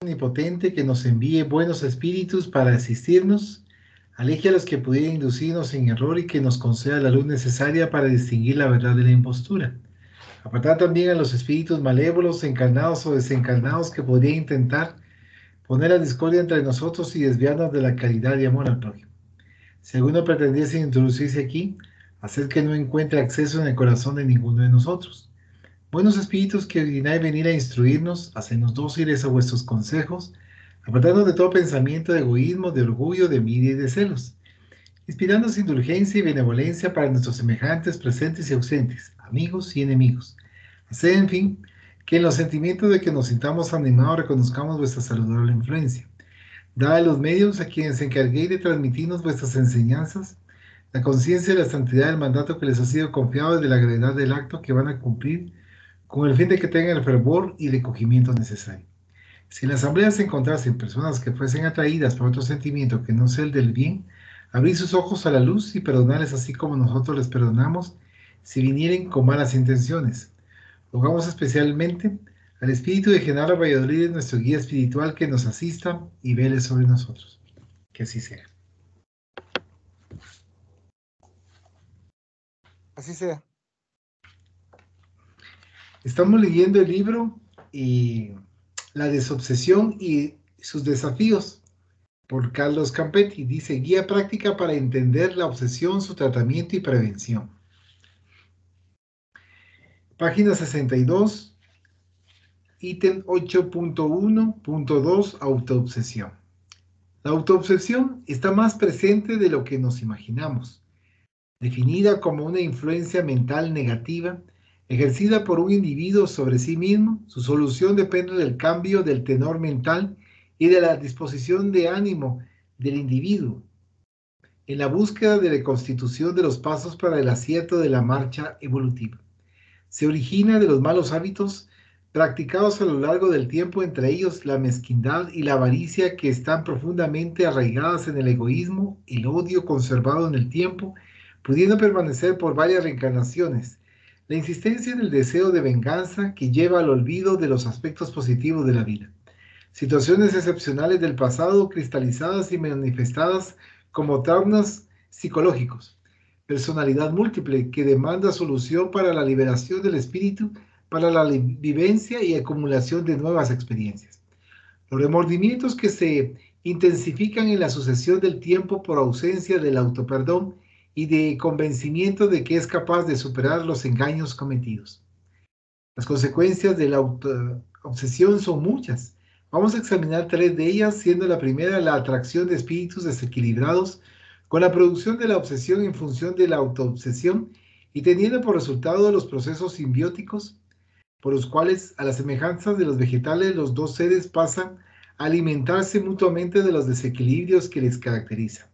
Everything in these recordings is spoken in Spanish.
Omnipotente que nos envíe buenos espíritus para asistirnos, aleje a los que pudieran inducirnos en error y que nos conceda la luz necesaria para distinguir la verdad de la impostura. Apartar también a los espíritus malévolos, encarnados o desencarnados que podrían intentar poner la discordia entre nosotros y desviarnos de la caridad y amor al prójimo. Si alguno pretendiese introducirse aquí, haced que no encuentre acceso en el corazón de ninguno de nosotros. Buenos espíritus que origináis venir a instruirnos, hacernos dóciles a vuestros consejos, apartarnos de todo pensamiento de egoísmo, de orgullo, de envidia y de celos, inspirándonos indulgencia y benevolencia para nuestros semejantes presentes y ausentes, amigos y enemigos. Haced, en fin, que en los sentimientos de que nos sintamos animados reconozcamos vuestra saludable influencia. Dad los medios a quienes se encarguéis de transmitirnos vuestras enseñanzas, la conciencia de la santidad del mandato que les ha sido confiado y de la gravedad del acto que van a cumplir con el fin de que tengan el fervor y el acogimiento necesario. Si en la asamblea se encontrasen personas que fuesen atraídas por otro sentimiento que no sea el del bien, abrid sus ojos a la luz y perdonarles así como nosotros les perdonamos si vinieren con malas intenciones. Rogamos especialmente al Espíritu de Genaro Valladolid, nuestro guía espiritual, que nos asista y vele sobre nosotros. Que así sea. Así sea. Estamos leyendo el libro La desobsesión y sus desafíos por Carlos Campetti. Dice, guía práctica para entender la obsesión, su tratamiento y prevención. Página 62, ítem 8.1.2, autoobsesión. La autoobsesión está más presente de lo que nos imaginamos. Definida como una influencia mental negativa ejercida por un individuo sobre sí mismo, su solución depende del cambio del tenor mental y de la disposición de ánimo del individuo en la búsqueda de la constitución de los pasos para el acierto de la marcha evolutiva. Se origina de los malos hábitos practicados a lo largo del tiempo, entre ellos la mezquindad y la avaricia, que están profundamente arraigadas en el egoísmo, el odio conservado en el tiempo, pudiendo permanecer por varias reencarnaciones, la insistencia en el deseo de venganza que lleva al olvido de los aspectos positivos de la vida, situaciones excepcionales del pasado cristalizadas y manifestadas como traumas psicológicos, personalidad múltiple que demanda solución para la liberación del espíritu, para la vivencia y acumulación de nuevas experiencias. Los remordimientos que se intensifican en la sucesión del tiempo por ausencia del autoperdón y de convencimiento de que es capaz de superar los engaños cometidos. Las consecuencias de la obsesión son muchas. Vamos a examinar tres de ellas, siendo la primera la atracción de espíritus desequilibrados con la producción de la obsesión en función de la autoobsesión y teniendo por resultado los procesos simbióticos por los cuales, a la semejanza de los vegetales, los dos seres pasan a alimentarse mutuamente de los desequilibrios que les caracterizan.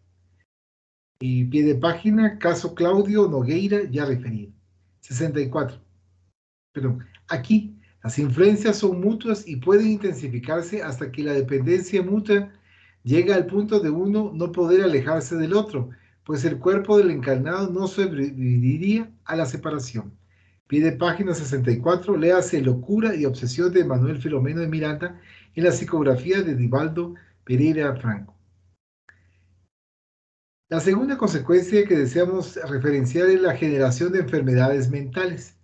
Y pie de página, caso Claudio Nogueira, ya referido. 64. Perdón. Aquí, las influencias son mutuas y pueden intensificarse hasta que la dependencia mutua llega al punto de uno no poder alejarse del otro, pues el cuerpo del encarnado no sobreviviría a la separación. Pide página 64, léase Locura y Obsesión de Manuel Filomeno de Miranda en la psicografía de Divaldo Pereira Franco. La segunda consecuencia que deseamos referenciar es la generación de enfermedades mentales.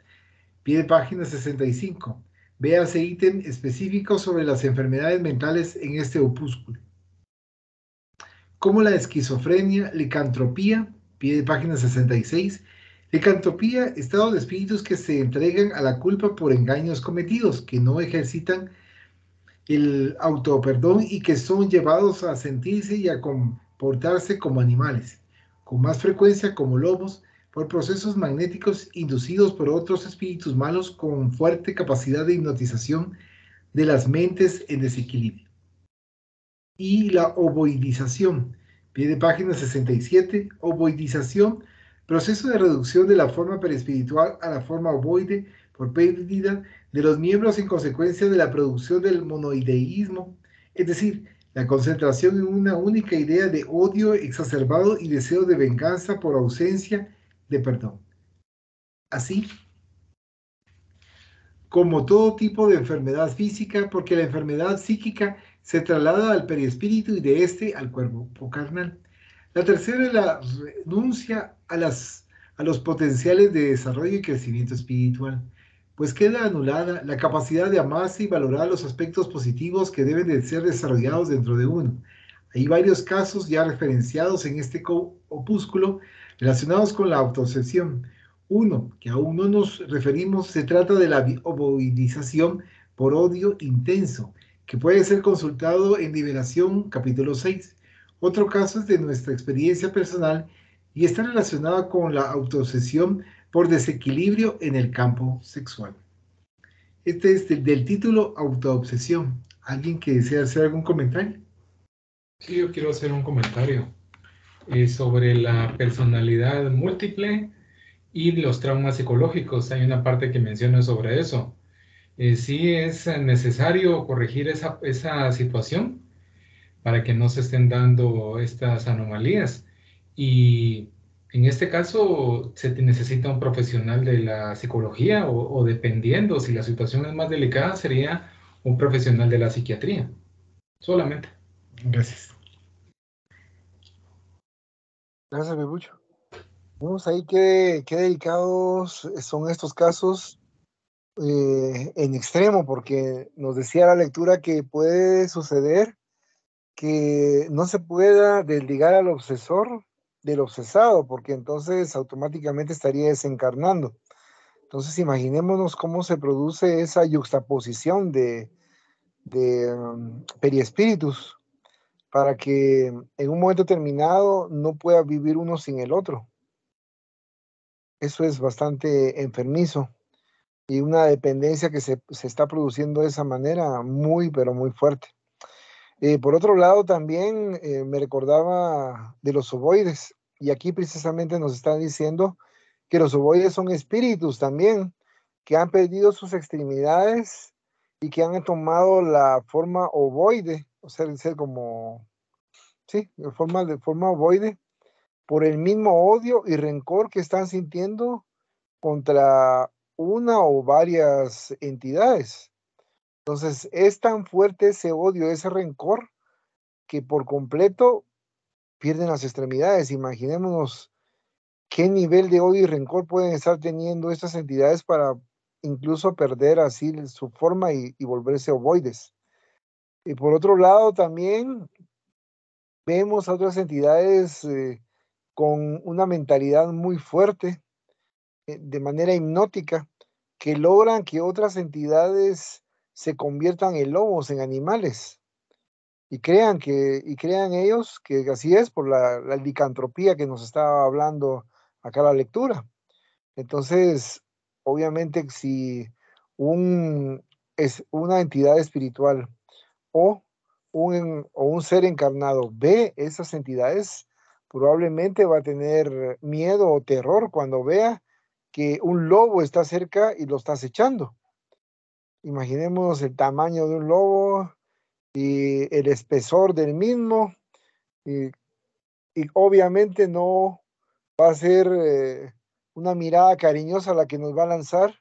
Pide página 65. Véase ítem específico sobre las enfermedades mentales en este opúsculo. Como la esquizofrenia, licantropía, pide página 66. Licantropía, estado de espíritus que se entregan a la culpa por engaños cometidos, que no ejercitan el autoperdón y que son llevados a sentirse y a comportarse como animales, con más frecuencia como lobos, por procesos magnéticos inducidos por otros espíritus malos con fuerte capacidad de hipnotización de las mentes en desequilibrio. Y la ovoidización, pie de página 67, ovoidización, proceso de reducción de la forma perispiritual a la forma ovoide por pérdida de los miembros en consecuencia de la producción del monoideísmo, es decir, la concentración en una única idea de odio exacerbado y deseo de venganza por ausencia de perdón. Así como todo tipo de enfermedad física, porque la enfermedad psíquica se traslada al perispíritu y de este al cuerpo carnal. La tercera es la renuncia a los potenciales de desarrollo y crecimiento espiritual, pues queda anulada la capacidad de amarse y valorar los aspectos positivos que deben de ser desarrollados dentro de uno. Hay varios casos ya referenciados en este opúsculo relacionados con la autoobsesión. Uno, que aún no nos referimos, se trata de la movilización por odio intenso, que puede ser consultado en Liberación capítulo 6. Otro caso es de nuestra experiencia personal y está relacionada con la autoobsesión por desequilibrio en el campo sexual. Este es del título Autoobsesión. ¿Alguien que desea hacer algún comentario? Sí, yo quiero hacer un comentario sobre la personalidad múltiple y los traumas psicológicos. Hay una parte que menciona sobre eso. Sí es necesario corregir esa situación para que no se estén dando estas anomalías. Y en este caso se necesita un profesional de la psicología o dependiendo, si la situación es más delicada, sería un profesional de la psiquiatría, solamente. Gracias. Gracias, Bebucho. Vemos ahí qué delicados son estos casos en extremo, porque nos decía la lectura que puede suceder que no se pueda desligar al obsesor del obsesado, porque entonces automáticamente estaría desencarnando. Entonces imaginémonos cómo se produce esa yuxtaposición de periespíritus para que en un momento determinado no pueda vivir uno sin el otro. Eso es bastante enfermizo y una dependencia que se está produciendo de esa manera muy, pero muy fuerte. Por otro lado, también me recordaba de los ovoides, y aquí precisamente nos están diciendo que los ovoides son espíritus también, que han perdido sus extremidades y que han tomado la forma ovoide, o sea, de ser como, sí, de forma ovoide, por el mismo odio y rencor que están sintiendo contra una o varias entidades. Entonces, es tan fuerte ese odio, ese rencor, que por completo pierden las extremidades. Imaginémonos qué nivel de odio y rencor pueden estar teniendo estas entidades para incluso perder así su forma y volverse ovoides. Y por otro lado, también vemos a otras entidades con una mentalidad muy fuerte, de manera hipnótica, que logran que otras entidades se conviertan en lobos, en animales. Y crean ellos que así es por la licantropía que nos estaba hablando acá la lectura. Entonces, obviamente, si es una entidad espiritual o un ser encarnado ve esas entidades, probablemente va a tener miedo o terror cuando vea que un lobo está cerca y lo está acechando. Imaginemos el tamaño de un lobo y el espesor del mismo, y, y obviamente no va a ser una mirada cariñosa la que nos va a lanzar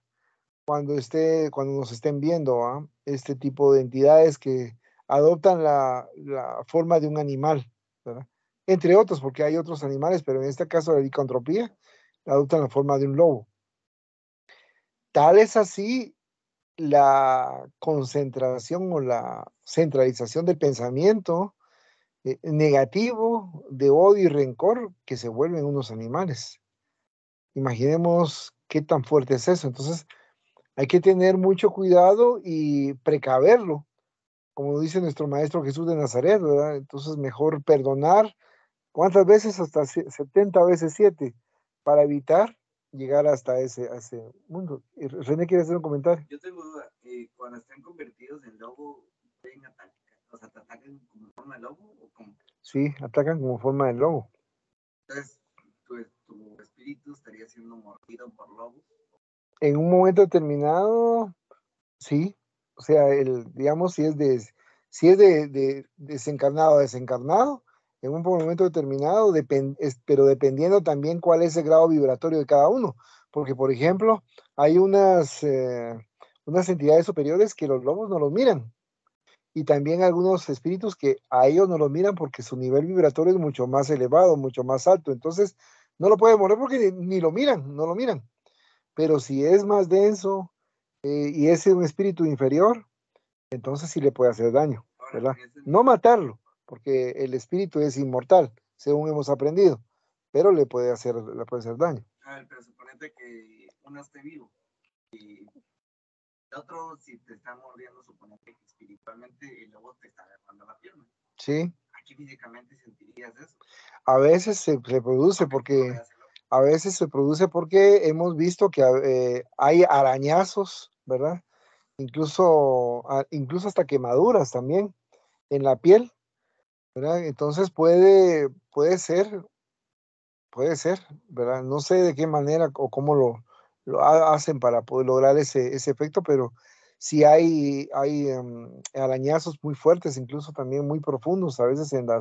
cuando nos estén viendo, ¿ah? Este tipo de entidades que adoptan la forma de un animal, ¿verdad? Entre otros, porque hay otros animales, pero en este caso la licantropía adoptan la forma de un lobo. Tal es así la concentración o la centralización del pensamiento negativo de odio y rencor que se vuelven unos animales. Imaginemos qué tan fuerte es eso. Entonces, hay que tener mucho cuidado y precaverlo, como dice nuestro Maestro Jesús de Nazaret, ¿verdad? Entonces, mejor perdonar. ¿Cuántas veces? Hasta 70 veces 7, para evitar llegar hasta a ese mundo. Y René quiere hacer un comentario. Yo tengo duda, cuando están convertidos en lobo, ¿pueden atacar? O sea, ¿te atacan como forma de lobo o como? Sí, atacan como forma de lobo. Entonces, tu espíritu estaría siendo mordido por lobos. En un momento determinado, sí. O sea, digamos, si es de desencarnado a desencarnado, en un momento determinado, pero dependiendo también cuál es el grado vibratorio de cada uno. Porque, por ejemplo, hay unas entidades superiores que los lobos no los miran. y también algunos espíritus que a ellos no los miran porque su nivel vibratorio es mucho más elevado, mucho más alto, entonces no lo pueden mover porque ni lo miran, no lo miran. Pero si es más denso y es un espíritu inferior, entonces sí le puede hacer daño, ¿verdad? No matarlo, porque el espíritu es inmortal, según hemos aprendido, pero le puede hacer daño. A ver, pero suponete que uno esté vivo y el otro, si te está mordiendo, suponete que espiritualmente el lobo te está agarrando la pierna. Sí. ¿Aquí físicamente sentirías eso? A veces se produce porque hemos visto que hay arañazos, ¿verdad? Incluso hasta quemaduras también en la piel, ¿verdad? Entonces puede ser, ¿verdad? No sé de qué manera o cómo lo hacen para poder lograr ese efecto, pero sí hay arañazos muy fuertes, incluso también muy profundos, a veces en la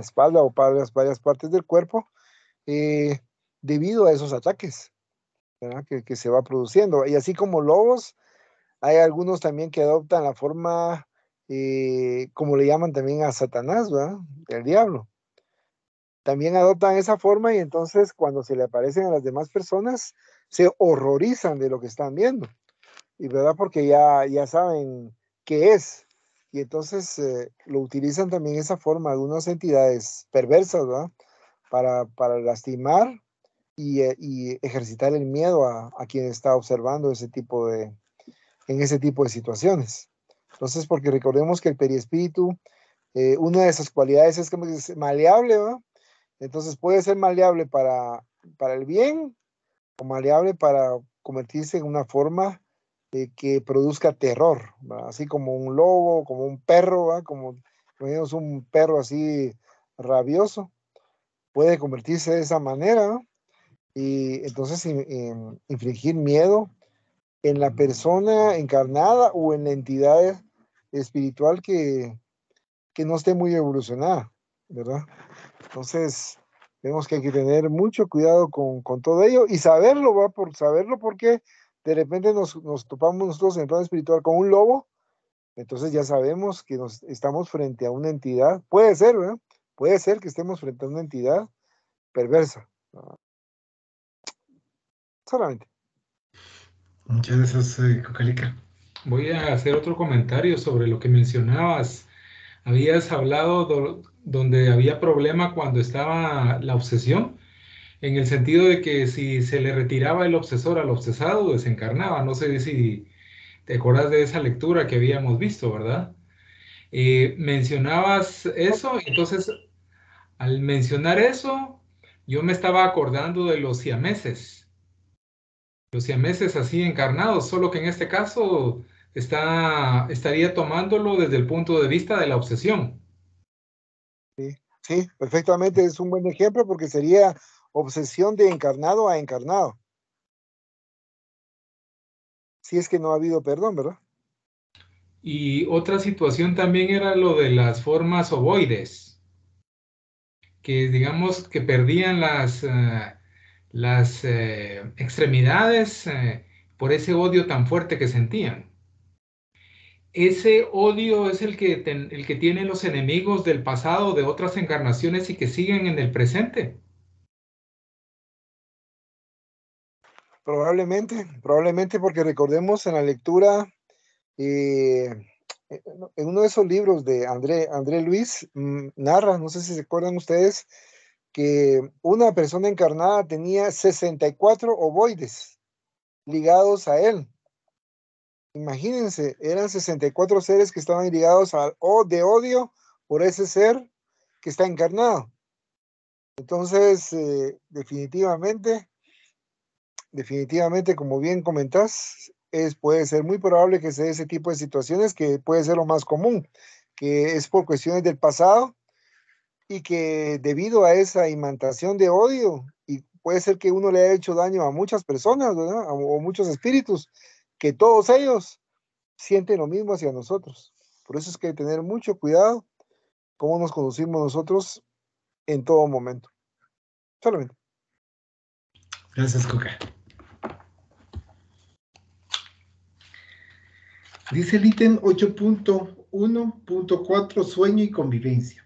espalda o varias partes del cuerpo, debido a esos ataques, ¿verdad? Que se va produciendo. Y así como lobos, hay algunos también que adoptan la forma, como le llaman también a Satanás, ¿verdad? El diablo. También adoptan esa forma y entonces cuando se le aparecen a las demás personas, se horrorizan de lo que están viendo. Y verdad, porque ya saben qué es. Y entonces lo utilizan también esa forma algunas entidades perversas, ¿verdad? Para lastimar y ejercitar el miedo a quien está observando en ese tipo de situaciones. Entonces, porque recordemos que el periespíritu, una de sus cualidades es como que es maleable, ¿verdad? Entonces puede ser maleable para el bien o maleable para convertirse en una forma que produzca terror, ¿verdad? Así como un lobo, como un perro, ¿verdad? Como tenemos un perro así rabioso, puede convertirse de esa manera, ¿no? Y entonces infligir miedo en la persona encarnada o en la entidad espiritual que no esté muy evolucionada, ¿verdad? Entonces, vemos que hay que tener mucho cuidado con todo ello y saberlo, ¿va? Por saberlo, porque de repente nos topamos nosotros en el plano espiritual con un lobo, entonces ya sabemos que estamos frente a una entidad, puede ser, ¿verdad? Puede ser que estemos frente a una entidad perversa, ¿verdad? Solamente. Muchas gracias, Cocalica. Voy a hacer otro comentario sobre lo que mencionabas. Habías hablado donde había problema cuando estaba la obsesión, en el sentido de que si se le retiraba el obsesor al obsesado, desencarnaba. No sé si te acuerdas de esa lectura que habíamos visto, ¿verdad? Mencionabas eso, entonces al mencionar eso, yo me estaba acordando de los siameses. Los siameses así encarnados, solo que en este caso estaría tomándolo desde el punto de vista de la obsesión. Sí, perfectamente, es un buen ejemplo porque sería obsesión de encarnado a encarnado. Si es que no ha habido perdón, ¿verdad? Y otra situación también era lo de las formas ovoides, que digamos que perdían las extremidades por ese odio tan fuerte que sentían. Ese odio es el que tienen los enemigos del pasado, de otras encarnaciones y que siguen en el presente. Probablemente porque recordemos en la lectura, en uno de esos libros de André Luis, narra, no sé si se acuerdan ustedes, que una persona encarnada tenía 64 ovoides ligados a él. Imagínense, eran 64 seres que estaban ligados de odio por ese ser que está encarnado. Entonces, definitivamente, como bien comentás, puede ser muy probable que sea ese tipo de situaciones que puede ser lo más común, que es por cuestiones del pasado y que debido a esa imantación de odio, y puede ser que uno le haya hecho daño a muchas personas, ¿verdad? O muchos espíritus, que todos ellos sienten lo mismo hacia nosotros. Por eso es que hay que tener mucho cuidado cómo nos conducimos nosotros en todo momento. Solamente. Gracias, Coca. Dice el ítem 8.1 1.4, sueño y convivencia.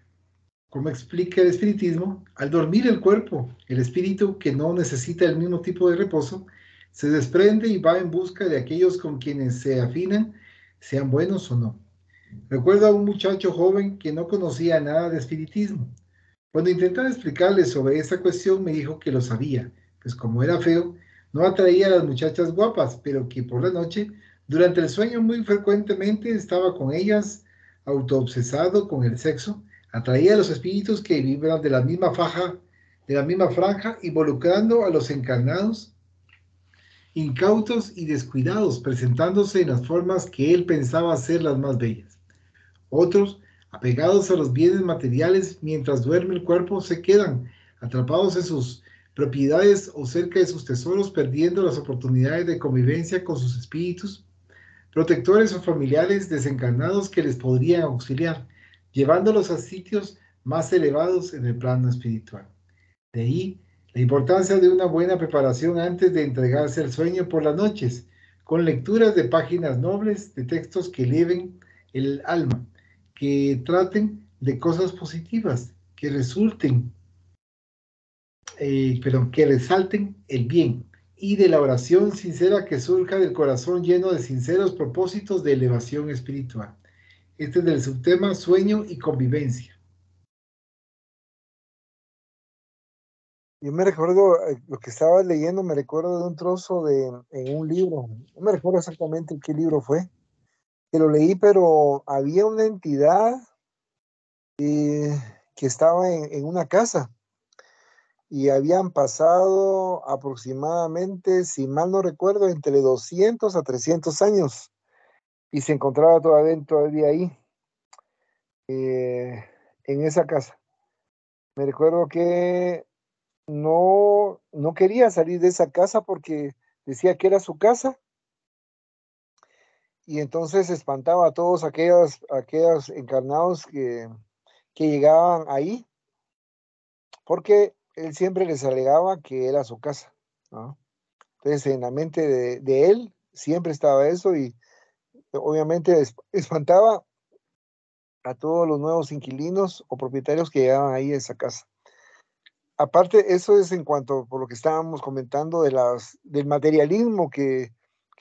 Como explica el espiritismo, al dormir el cuerpo, el espíritu, que no necesita el mismo tipo de reposo, se desprende y va en busca de aquellos con quienes se afinan, sean buenos o no. Recuerdo a un muchacho joven que no conocía nada de espiritismo. Cuando intentaba explicarle sobre esa cuestión, me dijo que lo sabía, pues como era feo, no atraía a las muchachas guapas, pero que por la noche, durante el sueño, muy frecuentemente estaba con ellas, autoobsesado con el sexo, atraía a los espíritus que vibran de la misma faja, de la misma franja, involucrando a los encarnados, incautos y descuidados, presentándose en las formas que él pensaba ser las más bellas. Otros, apegados a los bienes materiales mientras duerme el cuerpo, se quedan atrapados en sus propiedades o cerca de sus tesoros, perdiendo las oportunidades de convivencia con sus espíritus, protectores o familiares desencarnados que les podrían auxiliar, llevándolos a sitios más elevados en el plano espiritual. De ahí la importancia de una buena preparación antes de entregarse al sueño por las noches, con lecturas de páginas nobles, de textos que eleven el alma, que traten de cosas positivas, que que resalten el bien, y de la oración sincera que surja del corazón lleno de sinceros propósitos de elevación espiritual. Este es del subtema sueño y convivencia. Yo me recuerdo, lo que estaba leyendo, me recuerdo de un trozo en un libro, no me recuerdo exactamente qué libro fue, que lo leí, pero había una entidad que estaba en una casa y habían pasado aproximadamente, si mal no recuerdo, entre 200 a 300 años y se encontraba todavía ahí, en esa casa. Me recuerdo que no quería salir de esa casa porque decía que era su casa y entonces espantaba a todos aquellos encarnados que llegaban ahí, porque él siempre les alegaba que era su casa, ¿no? Entonces en la mente de él siempre estaba eso y obviamente espantaba a todos los nuevos inquilinos o propietarios que llegaban ahí a esa casa. Aparte, eso es en cuanto por lo que estábamos comentando del materialismo que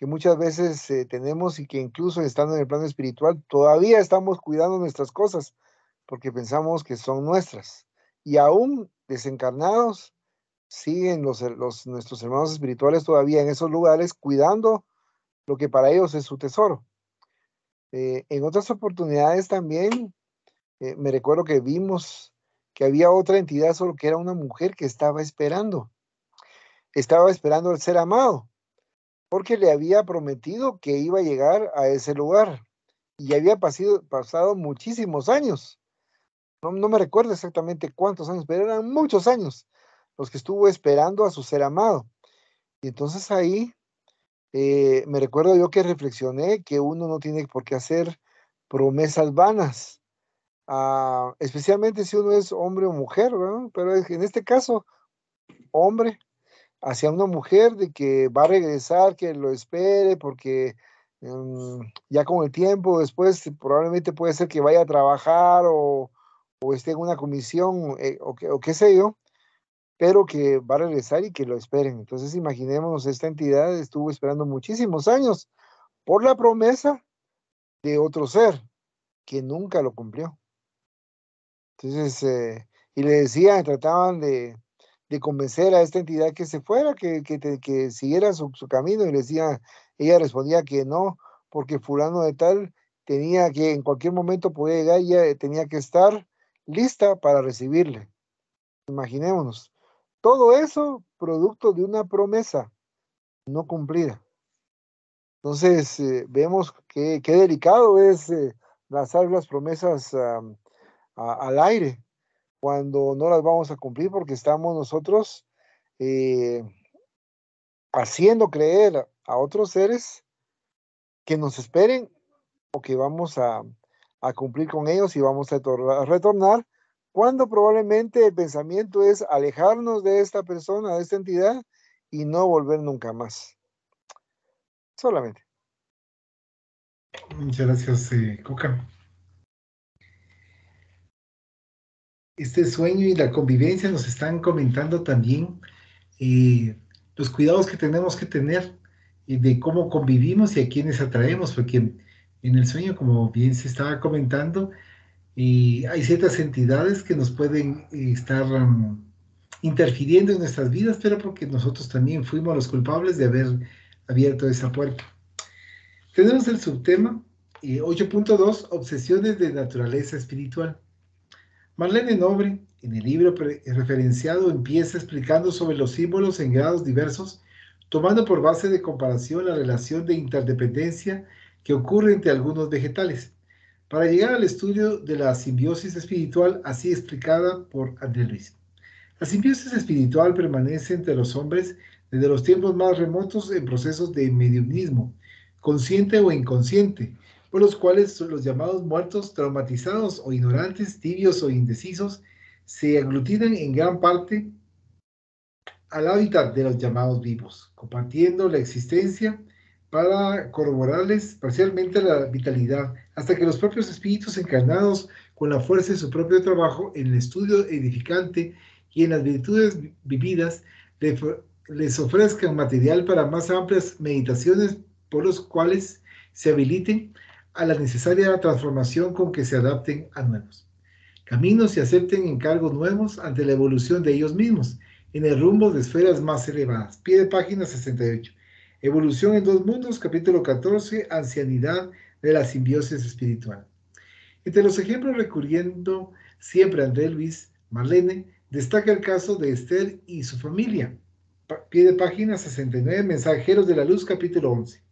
muchas veces tenemos y que incluso estando en el plano espiritual todavía estamos cuidando nuestras cosas porque pensamos que son nuestras. Y aún desencarnados, siguen nuestros hermanos espirituales todavía en esos lugares cuidando lo que para ellos es su tesoro. En otras oportunidades también me recuerdo que vimos que había otra entidad, solo que era una mujer que estaba esperando al ser amado, porque le había prometido que iba a llegar a ese lugar y había pasado muchísimos años. No me recuerdo exactamente cuántos años, pero eran muchos años los que estuvo esperando a su ser amado. Y entonces ahí me recuerdo yo que reflexioné que uno no tiene por qué hacer promesas vanas. Especialmente si uno es hombre o mujer, ¿no? Pero en este caso, hombre, hacia una mujer de que va a regresar, que lo espere, porque ya con el tiempo después probablemente puede ser que vaya a trabajar o esté en una comisión o qué sé yo, pero que va a regresar y que lo esperen. Entonces imaginémonos, esta entidad estuvo esperando muchísimos años por la promesa de otro ser que nunca lo cumplió. Entonces, y le decían, trataban de convencer a esta entidad que se fuera, que siguiera su camino, y le decía, ella respondía que no, porque fulano de tal tenía que, en cualquier momento podía llegar, y ella tenía que estar lista para recibirle. Imaginémonos, todo eso producto de una promesa no cumplida. Entonces, vemos qué delicado es lanzar las promesas al aire cuando no las vamos a cumplir porque estamos nosotros haciendo creer a otros seres que nos esperen o que vamos a cumplir con ellos y vamos a retornar, cuando probablemente el pensamiento es alejarnos de esta persona, de esta entidad, y no volver nunca más. Solamente. Muchas gracias, Coca. este sueño y la convivencia nos están comentando también los cuidados que tenemos que tener y de cómo convivimos y a quienes atraemos, porque en el sueño, como bien se estaba comentando, hay ciertas entidades que nos pueden estar interfiriendo en nuestras vidas, pero porque nosotros también fuimos los culpables de haber abierto esa puerta. Tenemos el subtema 8.2, obsesiones de naturaleza espiritual. Marlene Nobre, en el libro referenciado, empieza explicando sobre los símbolos en grados diversos, tomando por base de comparación la relación de interdependencia que ocurre entre algunos vegetales, para llegar al estudio de la simbiosis espiritual, así explicada por André Luis. La simbiosis espiritual permanece entre los hombres desde los tiempos más remotos en procesos de mediumismo, consciente o inconsciente, por los cuales los llamados muertos, traumatizados o ignorantes, tibios o indecisos, se aglutinan en gran parte al hábitat de los llamados vivos, compartiendo la existencia para corroborarles parcialmente la vitalidad, hasta que los propios espíritus encarnados, con la fuerza de su propio trabajo en el estudio edificante y en las virtudes vividas, les ofrezcan material para más amplias meditaciones por los cuales se habiliten a la necesaria transformación con que se adapten a nuevos caminos y acepten encargos nuevos ante la evolución de ellos mismos en el rumbo de esferas más elevadas. Pie de página 68. Evolución en dos mundos, capítulo 14, ancianidad de la simbiosis espiritual. Entre los ejemplos recurriendo siempre a André Luis, Marlene, destaca el caso de Esther y su familia. Pie de página 69, Mensajeros de la Luz, capítulo 11,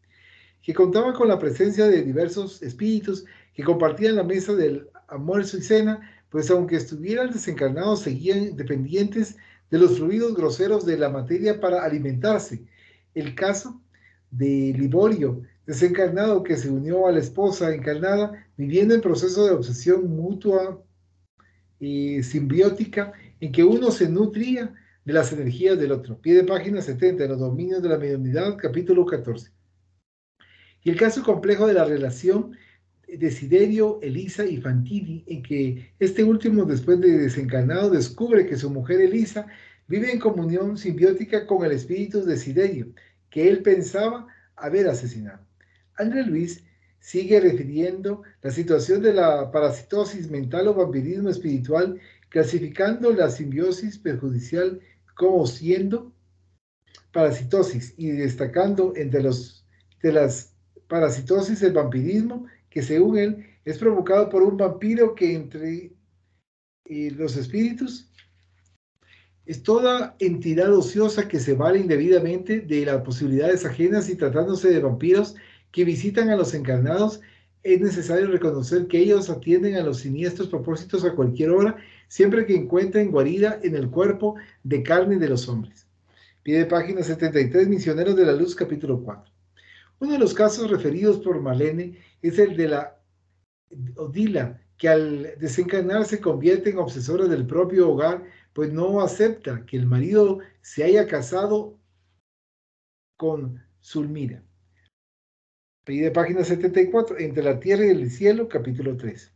que contaba con la presencia de diversos espíritus que compartían la mesa del almuerzo y cena, pues aunque estuvieran desencarnados, seguían dependientes de los fluidos groseros de la materia para alimentarse. El caso de Liborio, desencarnado que se unió a la esposa encarnada, viviendo en proceso de obsesión mutua y simbiótica, en que uno se nutría de las energías del otro. Pie de página 70, Los dominios de la mediunidad, capítulo 14. Y el caso complejo de la relación Desiderio, Elisa y Fantini, en que este último, después de desencarnado, descubre que su mujer Elisa vive en comunión simbiótica con el espíritu Desiderio, que él pensaba haber asesinado. André Luis sigue refiriendo la situación de la parasitosis mental o vampirismo espiritual, clasificando la simbiosis perjudicial como siendo parasitosis y destacando entre las parasitosis el vampirismo, que según él es provocado por un vampiro que entre los espíritus es toda entidad ociosa que se vale indebidamente de las posibilidades ajenas, y tratándose de vampiros que visitan a los encarnados, es necesario reconocer que ellos atienden a los siniestros propósitos a cualquier hora, siempre que encuentren guarida en el cuerpo de carne de los hombres. Pie de página 73, Misioneros de la Luz, capítulo 4. Uno de los casos referidos por Marlene es el de la Odila, que al desencarnar se convierte en obsesora del propio hogar, pues no acepta que el marido se haya casado con Zulmira. Pie de página 74, Entre la tierra y el cielo, capítulo 3.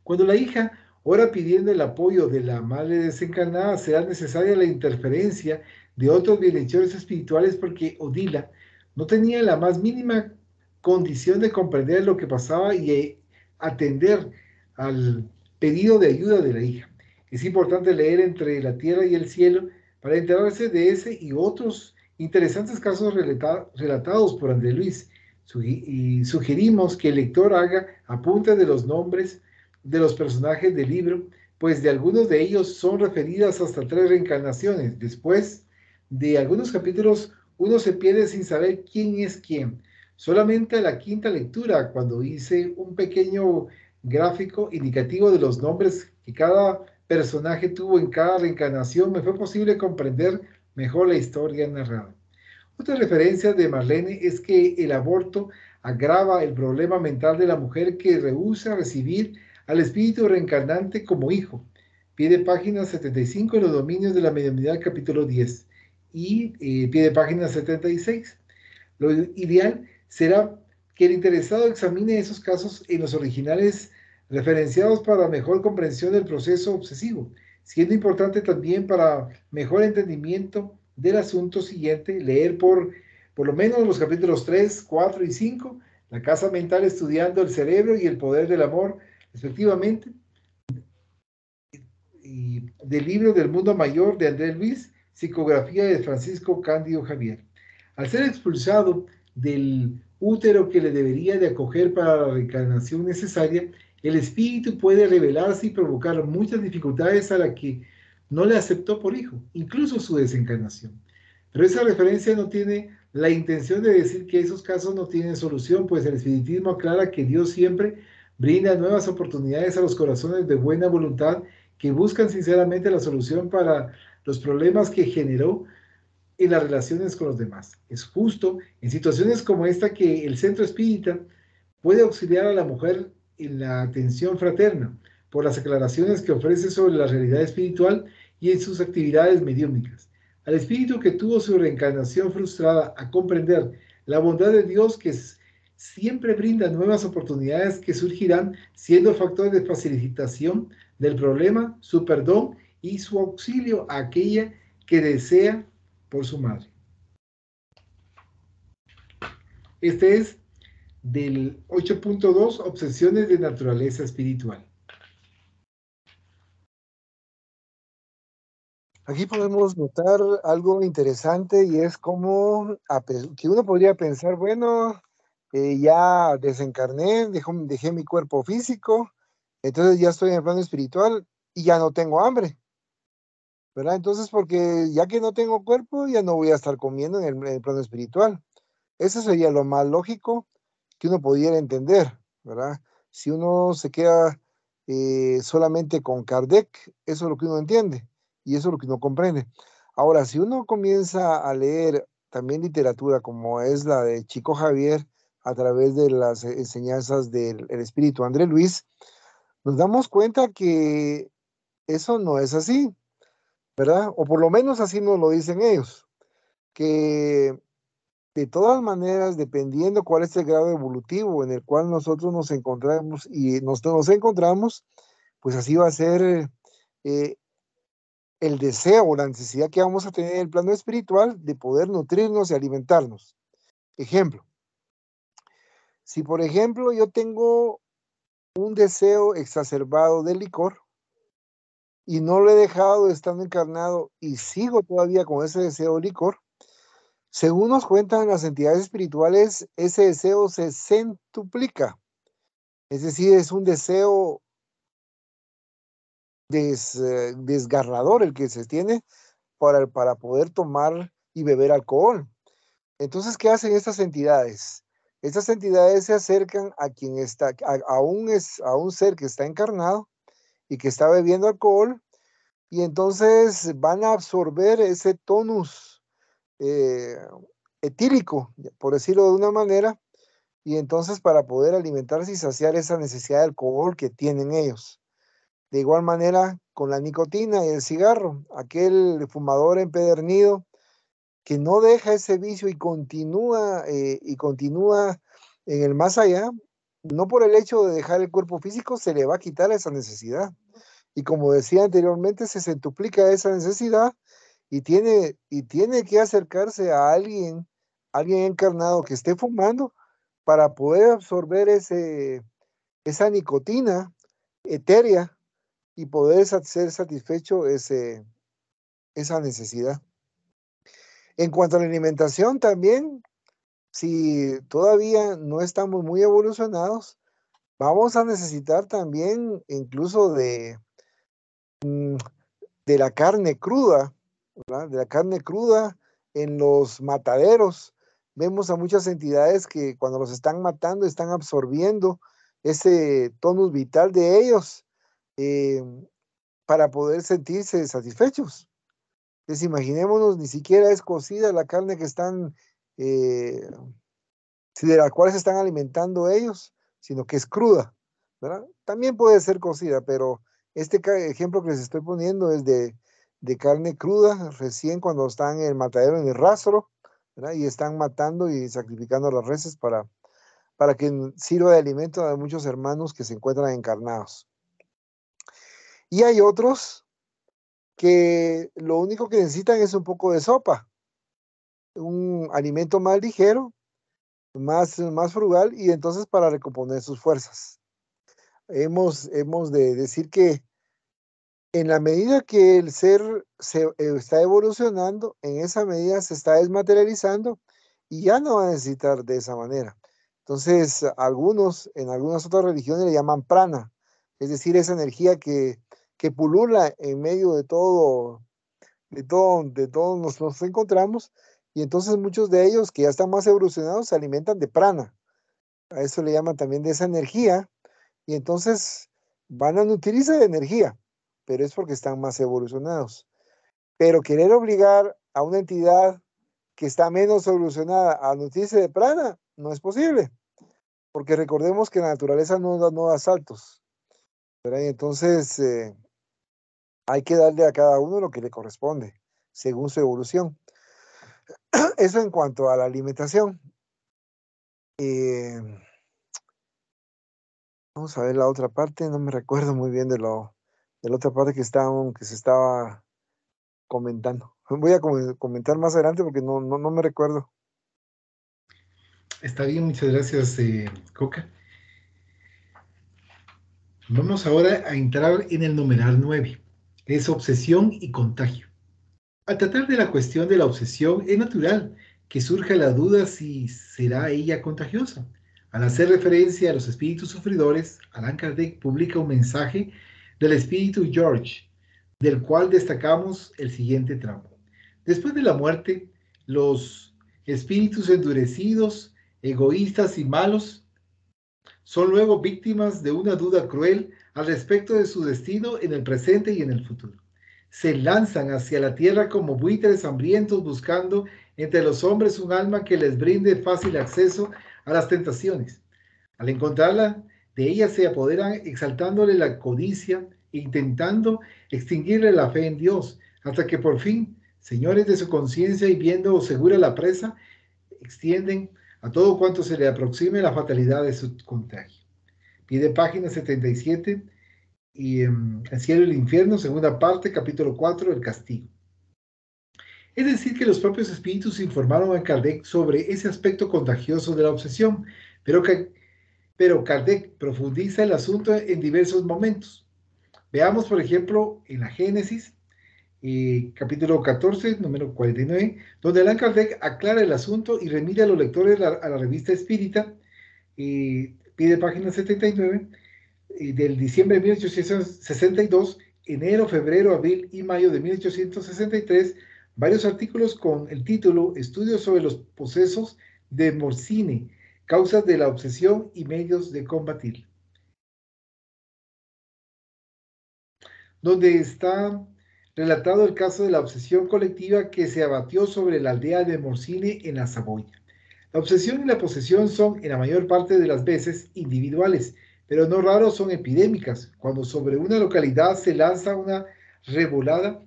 Cuando la hija ora pidiendo el apoyo de la madre desencarnada, será necesaria la interferencia de otros bienhechores espirituales, porque Odila no tenía la más mínima condición de comprender lo que pasaba y atender al pedido de ayuda de la hija. Es importante leer Entre la tierra y el cielo para enterarse de ese y otros interesantes casos relatados por André Luis, y sugerimos que el lector haga apunte de los nombres de los personajes del libro, pues de algunos de ellos son referidas hasta 3 reencarnaciones. Después de algunos capítulos, uno se pierde sin saber quién es quién. Solamente a la quinta lectura, cuando hice un pequeño gráfico indicativo de los nombres que cada personaje tuvo en cada reencarnación, me fue posible comprender mejor la historia narrada. Otra referencia de Marlene es que el aborto agrava el problema mental de la mujer que rehúsa recibir al espíritu reencarnante como hijo. Pie de página 75 en Los dominios de la mediunidad, capítulo 10. Y pie de página 76. Lo ideal será que el interesado examine esos casos en los originales referenciados para mejor comprensión del proceso obsesivo, siendo importante también para mejor entendimiento del asunto siguiente, leer por lo menos los capítulos 3, 4 y 5, La casa mental estudiando el cerebro y el poder del amor, respectivamente, y del libro del mundo mayor de Andrés Luis, psicografía de Francisco Cándido Javier. Al ser expulsado del útero que le debería de acoger para la reencarnación necesaria, el espíritu puede rebelarse y provocar muchas dificultades a la que no le aceptó por hijo, incluso su desencarnación. Pero esa referencia no tiene la intención de decir que esos casos no tienen solución, pues el espiritismo aclara que Dios siempre brinda nuevas oportunidades a los corazones de buena voluntad que buscan sinceramente la solución para los problemas que generó en las relaciones con los demás. Es justo en situaciones como esta que el centro espírita puede auxiliar a la mujer en la atención fraterna por las aclaraciones que ofrece sobre la realidad espiritual y en sus actividades mediúmnicas. Al espíritu que tuvo su reencarnación frustrada a comprender la bondad de Dios que siempre brinda nuevas oportunidades que surgirán siendo factor de facilitación del problema, su perdón y su auxilio a aquella que desea por su madre. Este es del 8.2, obsesiones de naturaleza espiritual. Aquí podemos notar algo interesante y es como que uno podría pensar, bueno, ya desencarné, dejé mi cuerpo físico, entonces ya estoy en el plano espiritual y ya no tengo hambre, ¿verdad? Entonces, porque ya que no tengo cuerpo, ya no voy a estar comiendo en el plano espiritual. Eso sería lo más lógico que uno pudiera entender, ¿verdad? Si uno se queda solamente con Kardec, eso es lo que uno entiende y eso es lo que uno comprende. Ahora, si uno comienza a leer también literatura como es la de Chico Javier a través de las enseñanzas del espíritu André Luis, nos damos cuenta que eso no es así, ¿verdad? O por lo menos así nos lo dicen ellos, que de todas maneras, dependiendo cuál es el grado evolutivo en el cual nosotros nos encontramos y nos encontramos, pues así va a ser el deseo o la necesidad que vamos a tener en el plano espiritual de poder nutrirnos y alimentarnos. Ejemplo, si por ejemplo yo tengo un deseo exacerbado de licor y no lo he dejado estando encarnado y sigo todavía con ese deseo de licor, según nos cuentan las entidades espirituales, ese deseo se centuplica. Es decir, es un deseo desgarrador el que se tiene para poder tomar y beber alcohol. Entonces, ¿qué hacen estas entidades? Estas entidades se acercan a quien está, a un ser que está encarnado y que está bebiendo alcohol, y entonces van a absorber ese tonus etílico, por decirlo de una manera, y entonces para poder alimentarse y saciar esa necesidad de alcohol que tienen ellos. De igual manera con la nicotina y el cigarro, aquel fumador empedernido que no deja ese vicio y continúa en el más allá, no por el hecho de dejar el cuerpo físico se le va a quitar esa necesidad. Y como decía anteriormente, se centuplica esa necesidad y tiene que acercarse a alguien encarnado que esté fumando para poder absorber esa nicotina etérea y poder ser satisfecho esa necesidad. En cuanto a la alimentación también, si todavía no estamos muy evolucionados, vamos a necesitar también incluso de la carne cruda, ¿verdad? De la carne cruda en los mataderos. Vemos a muchas entidades que cuando los están matando están absorbiendo ese tonus vital de ellos para poder sentirse satisfechos. Entonces imaginémonos, ni siquiera es cocida la carne que están, de la cual se están alimentando ellos, sino que es cruda, ¿verdad? También puede ser cocida, pero este ejemplo que les estoy poniendo es de carne cruda, recién cuando están en el matadero, en el rastro, ¿verdad? Y están matando y sacrificando las reses para que sirva de alimento a muchos hermanos que se encuentran encarnados. Y hay otros que lo único que necesitan es un poco de sopa, un alimento más ligero, más frugal, y entonces para recomponer sus fuerzas. Hemos de decir que en la medida que el ser está evolucionando, en esa medida se está desmaterializando y ya no va a necesitar de esa manera. Entonces, en algunas otras religiones le llaman prana, es decir, esa energía que pulula en medio de todo nos encontramos, y entonces muchos de ellos que ya están más evolucionados se alimentan de prana. A eso le llaman también de esa energía, y entonces van a nutrirse de energía, pero es porque están más evolucionados. Pero querer obligar a una entidad que está menos evolucionada a nutrirse de prana no es posible, porque recordemos que la naturaleza no da saltos, ¿verdad? Y entonces hay que darle a cada uno lo que le corresponde, según su evolución. Eso en cuanto a la alimentación. Vamos a ver la otra parte, no me recuerdo muy bien de la otra parte que se estaba comentando. Voy a comentar más adelante porque no me recuerdo. Está bien, muchas gracias, Coca. Vamos ahora a entrar en el numeral 9. Es obsesión y contagio. Al tratar de la cuestión de la obsesión, es natural que surja la duda si será ella contagiosa. Al hacer referencia a los espíritus sufridores, Allan Kardec publica un mensaje del espíritu George, del cual destacamos el siguiente tramo. Después de la muerte, los espíritus endurecidos, egoístas y malos son luego víctimas de una duda cruel al respecto de su destino en el presente y en el futuro. Se lanzan hacia la tierra como buitres hambrientos buscando entre los hombres un alma que les brinde fácil acceso a las tentaciones. Al encontrarla, de ella se apoderan exaltándole la codicia e intentando extinguirle la fe en Dios, hasta que por fin, señores de su conciencia y viendo segura la presa, extienden a todo cuanto se le aproxime la fatalidad de su contagio. Pide página 77 y El cielo y el infierno, segunda parte, capítulo 4, el castigo. Es decir, que los propios espíritus informaron a Kardec sobre ese aspecto contagioso de la obsesión, pero Kardec profundiza el asunto en diversos momentos. Veamos, por ejemplo, en la Génesis, capítulo 14, número 49, donde Allan Kardec aclara el asunto y remite a los lectores a la revista Espírita, pide página 79, del diciembre de 1862, enero, febrero, abril y mayo de 1863, varios artículos con el título Estudios sobre los posesos de Morcine, causas de la obsesión y medios de combatirla, donde está relatado el caso de la obsesión colectiva que se abatió sobre la aldea de Morcine en la Saboya. La obsesión y la posesión son, en la mayor parte de las veces, individuales, pero no raro son epidémicas, cuando sobre una localidad se lanza una revolada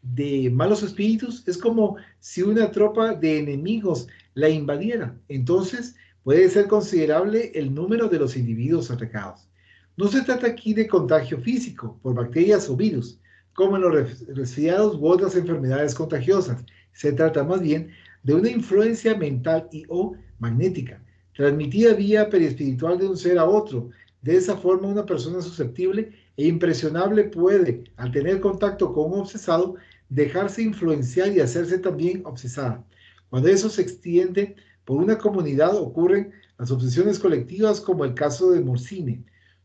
de malos espíritus. Es como si una tropa de enemigos la invadiera. Entonces puede ser considerable el número de los individuos atacados. No se trata aquí de contagio físico por bacterias o virus, como en los resfriados u otras enfermedades contagiosas. Se trata más bien de una influencia mental y o magnética, transmitida vía periespiritual de un ser a otro. De esa forma, una persona susceptible e impresionable puede, al tener contacto con un obsesado, dejarse influenciar y hacerse también obsesada. Cuando eso se extiende por una comunidad, ocurren las obsesiones colectivas, como el caso de Morcine.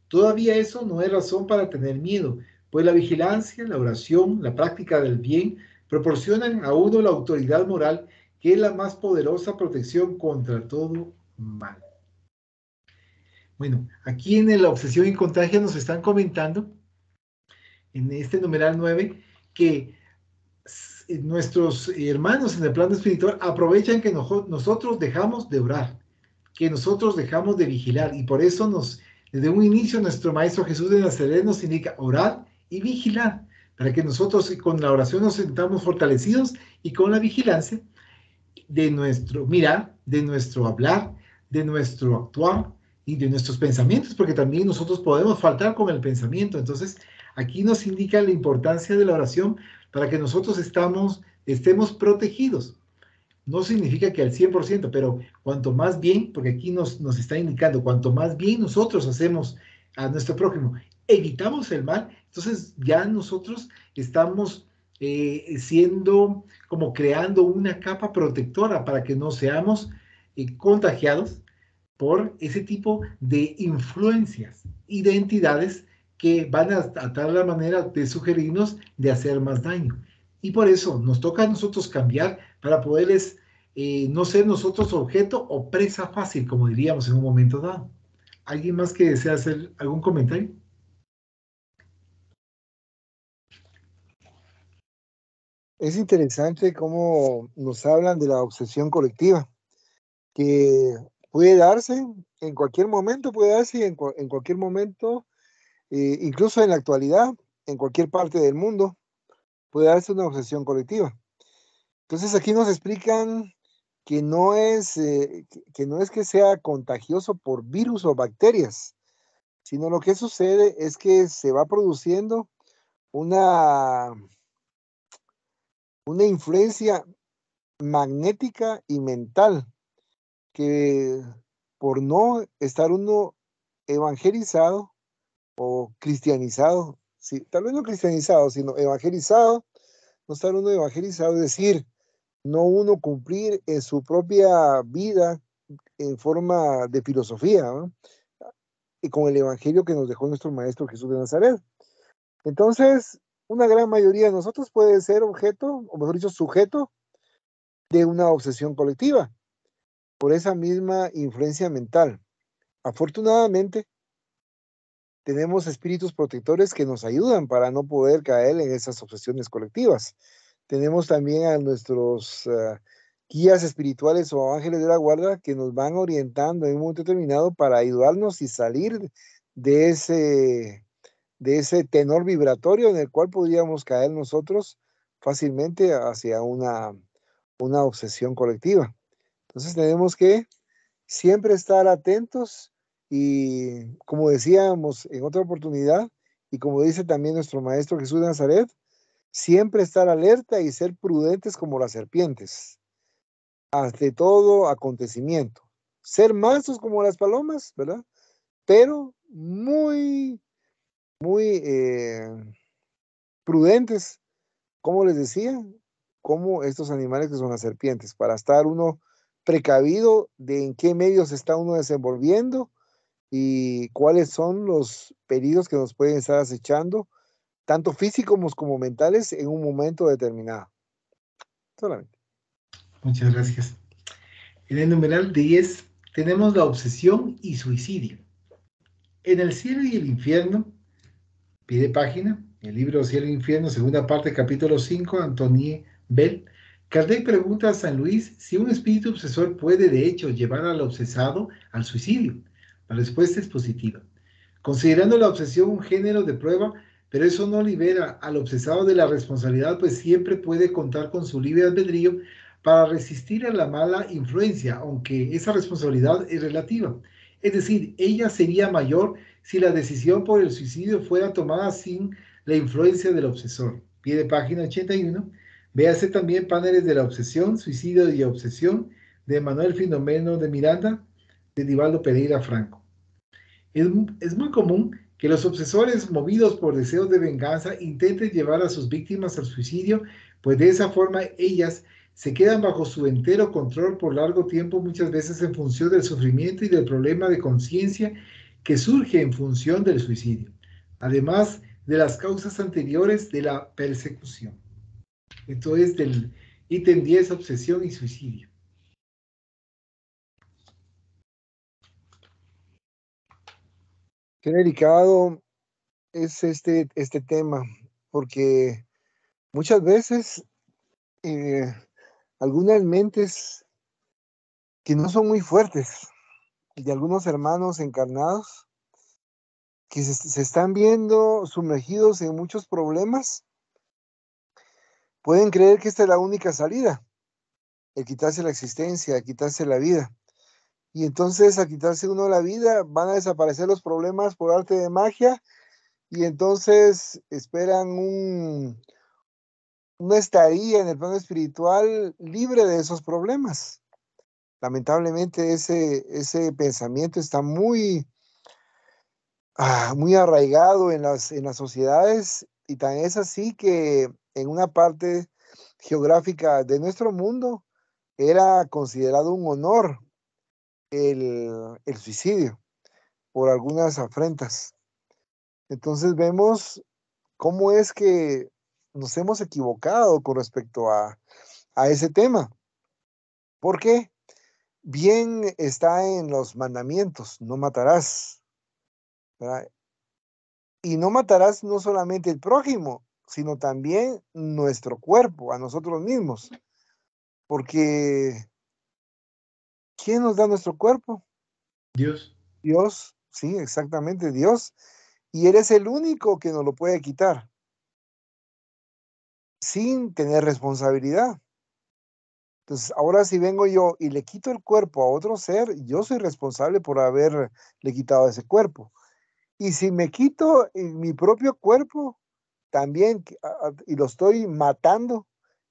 Todavía eso no es razón para tener miedo, pues la vigilancia, la oración, la práctica del bien proporcionan a uno la autoridad moral, que es la más poderosa protección contra todo mal. Bueno, aquí en la obsesión y contagio nos están comentando, en este numeral 9, que nuestros hermanos en el plano espiritual aprovechan que nosotros dejamos de orar, que nosotros dejamos de vigilar, y por eso desde un inicio nuestro Maestro Jesús de Nazaret nos indica orar y vigilar, para que nosotros con la oración nos sintamos fortalecidos y con la vigilancia de nuestro mirar, de nuestro hablar, de nuestro actuar y de nuestros pensamientos, porque también nosotros podemos faltar con el pensamiento. Entonces, aquí nos indica la importancia de la oración para que nosotros estemos protegidos. No significa que al 100%, pero cuanto más bien, porque aquí nos está indicando, cuanto más bien nosotros hacemos a nuestro prójimo, evitamos el mal, entonces ya nosotros estamos siendo como creando una capa protectora para que no seamos contagiados por ese tipo de influencias y de entidades que van a tratar la manera de sugerirnos de hacer más daño. Y por eso nos toca a nosotros cambiar para poderles no ser nosotros objeto o presa fácil, como diríamos en un momento dado. ¿Alguien más que desea hacer algún comentario? Es interesante cómo nos hablan de la obsesión colectiva, que puede darse en cualquier momento, puede darse en cualquier momento, incluso en la actualidad, en cualquier parte del mundo, puede darse una obsesión colectiva. Entonces aquí nos explican que no es que sea contagioso por virus o bacterias, sino lo que sucede es que se va produciendo una influencia magnética y mental que por no estar uno evangelizado o cristianizado, sí, tal vez no cristianizado, sino evangelizado, no estar uno evangelizado, es decir, no uno cumplir en su propia vida en forma de filosofía, ¿no? Y con el evangelio que nos dejó nuestro Maestro Jesús de Nazaret. Entonces, una gran mayoría de nosotros puede ser objeto, o mejor dicho, sujeto de una obsesión colectiva por esa misma influencia mental. Afortunadamente, tenemos espíritus protectores que nos ayudan para no poder caer en esas obsesiones colectivas. Tenemos también a nuestros guías espirituales o ángeles de la guarda que nos van orientando en un momento determinado para ayudarnos y salir de ese tenor vibratorio en el cual podríamos caer nosotros fácilmente hacia una obsesión colectiva. Entonces tenemos que siempre estar atentos y, como decíamos en otra oportunidad, y como dice también nuestro Maestro Jesús de Nazaret, siempre estar alerta y ser prudentes como las serpientes ante todo acontecimiento. Ser mansos como las palomas, ¿verdad? Pero muy, muy prudentes, como les decía, como estos animales que son las serpientes, para estar uno precavido de en qué medios se está uno desenvolviendo y cuáles son los peligros que nos pueden estar acechando, tanto físicos como mentales, en un momento determinado. Solamente. Muchas gracias. En el numeral 10 tenemos la obsesión y suicidio. En el cielo y el infierno, pie de página, el libro Cielo e Infierno, segunda parte, capítulo 5, Antonie Bell. Kardec pregunta a San Luis si un espíritu obsesor puede de hecho llevar al obsesado al suicidio. La respuesta es positiva. Considerando la obsesión un género de prueba, pero eso no libera al obsesado de la responsabilidad, pues siempre puede contar con su libre albedrío para resistir a la mala influencia, aunque esa responsabilidad es relativa. Es decir, ella sería mayor si la decisión por el suicidio fuera tomada sin la influencia del obsesor. Pie de página 81. Véase también Paneles de la obsesión, suicidio y obsesión de Manuel Filomeno de Miranda, de Divaldo Pereira Franco. Es muy común que los obsesores, movidos por deseos de venganza, intenten llevar a sus víctimas al suicidio, pues de esa forma ellas se quedan bajo su entero control por largo tiempo, muchas veces en función del sufrimiento y del problema de conciencia que surge en función del suicidio, además de las causas anteriores de la persecución. Esto es del ítem 10, obsesión y suicidio. Qué delicado es este tema, porque muchas veces algunas mentes que no son muy fuertes, de algunos hermanos encarnados, que se están viendo sumergidos en muchos problemas, pueden creer que esta es la única salida, el quitarse la existencia, el quitarse la vida. Y entonces al quitarse uno la vida van a desaparecer los problemas por arte de magia y entonces esperan una estadía en el plano espiritual libre de esos problemas. Lamentablemente ese pensamiento está muy muy arraigado en las sociedades y tan es así que en una parte geográfica de nuestro mundo era considerado un honor el suicidio por algunas afrentas. Entonces vemos cómo es que nos hemos equivocado con respecto a ese tema. ¿Por qué? Bien está en los mandamientos, no matarás, ¿verdad? Y no matarás no solamente el prójimo, sino también nuestro cuerpo, a nosotros mismos. Porque ¿quién nos da nuestro cuerpo? Dios. Dios, sí, exactamente, Dios. Y Él es el único que nos lo puede quitar sin tener responsabilidad. Entonces, ahora si vengo yo y le quito el cuerpo a otro ser, yo soy responsable por haberle quitado ese cuerpo. Y si me quito mi propio cuerpo, también, y lo estoy matando,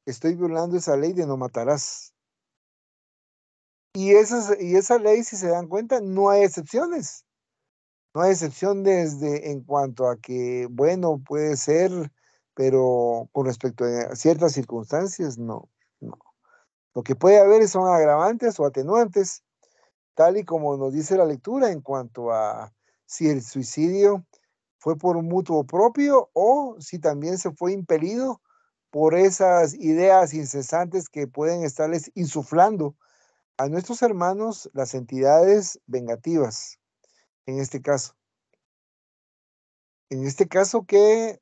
estoy violando esa ley de no matarás. Y esa ley, si se dan cuenta, no hay excepciones. No hay excepciones en cuanto a que, bueno, puede ser, pero con respecto a ciertas circunstancias, no. Lo que puede haber son agravantes o atenuantes, tal y como nos dice la lectura en cuanto a si el suicidio fue por un mutuo propio o si también se fue impelido por esas ideas incesantes que pueden estarles insuflando a nuestros hermanos las entidades vengativas, en este caso. En este caso que,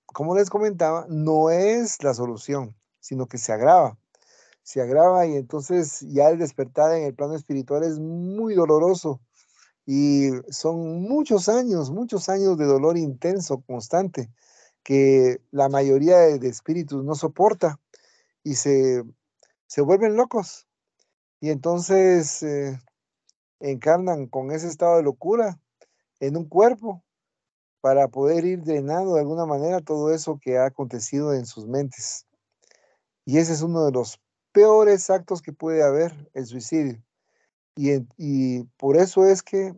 como les comentaba, no es la solución, sino que se agrava y entonces ya el despertar en el plano espiritual es muy doloroso y son muchos años de dolor intenso, constante, que la mayoría de espíritus no soporta y se vuelven locos y entonces encarnan con ese estado de locura en un cuerpo para poder ir drenando de alguna manera todo eso que ha acontecido en sus mentes. Y ese es uno de los peores actos que puede haber, el suicidio. Y por eso es que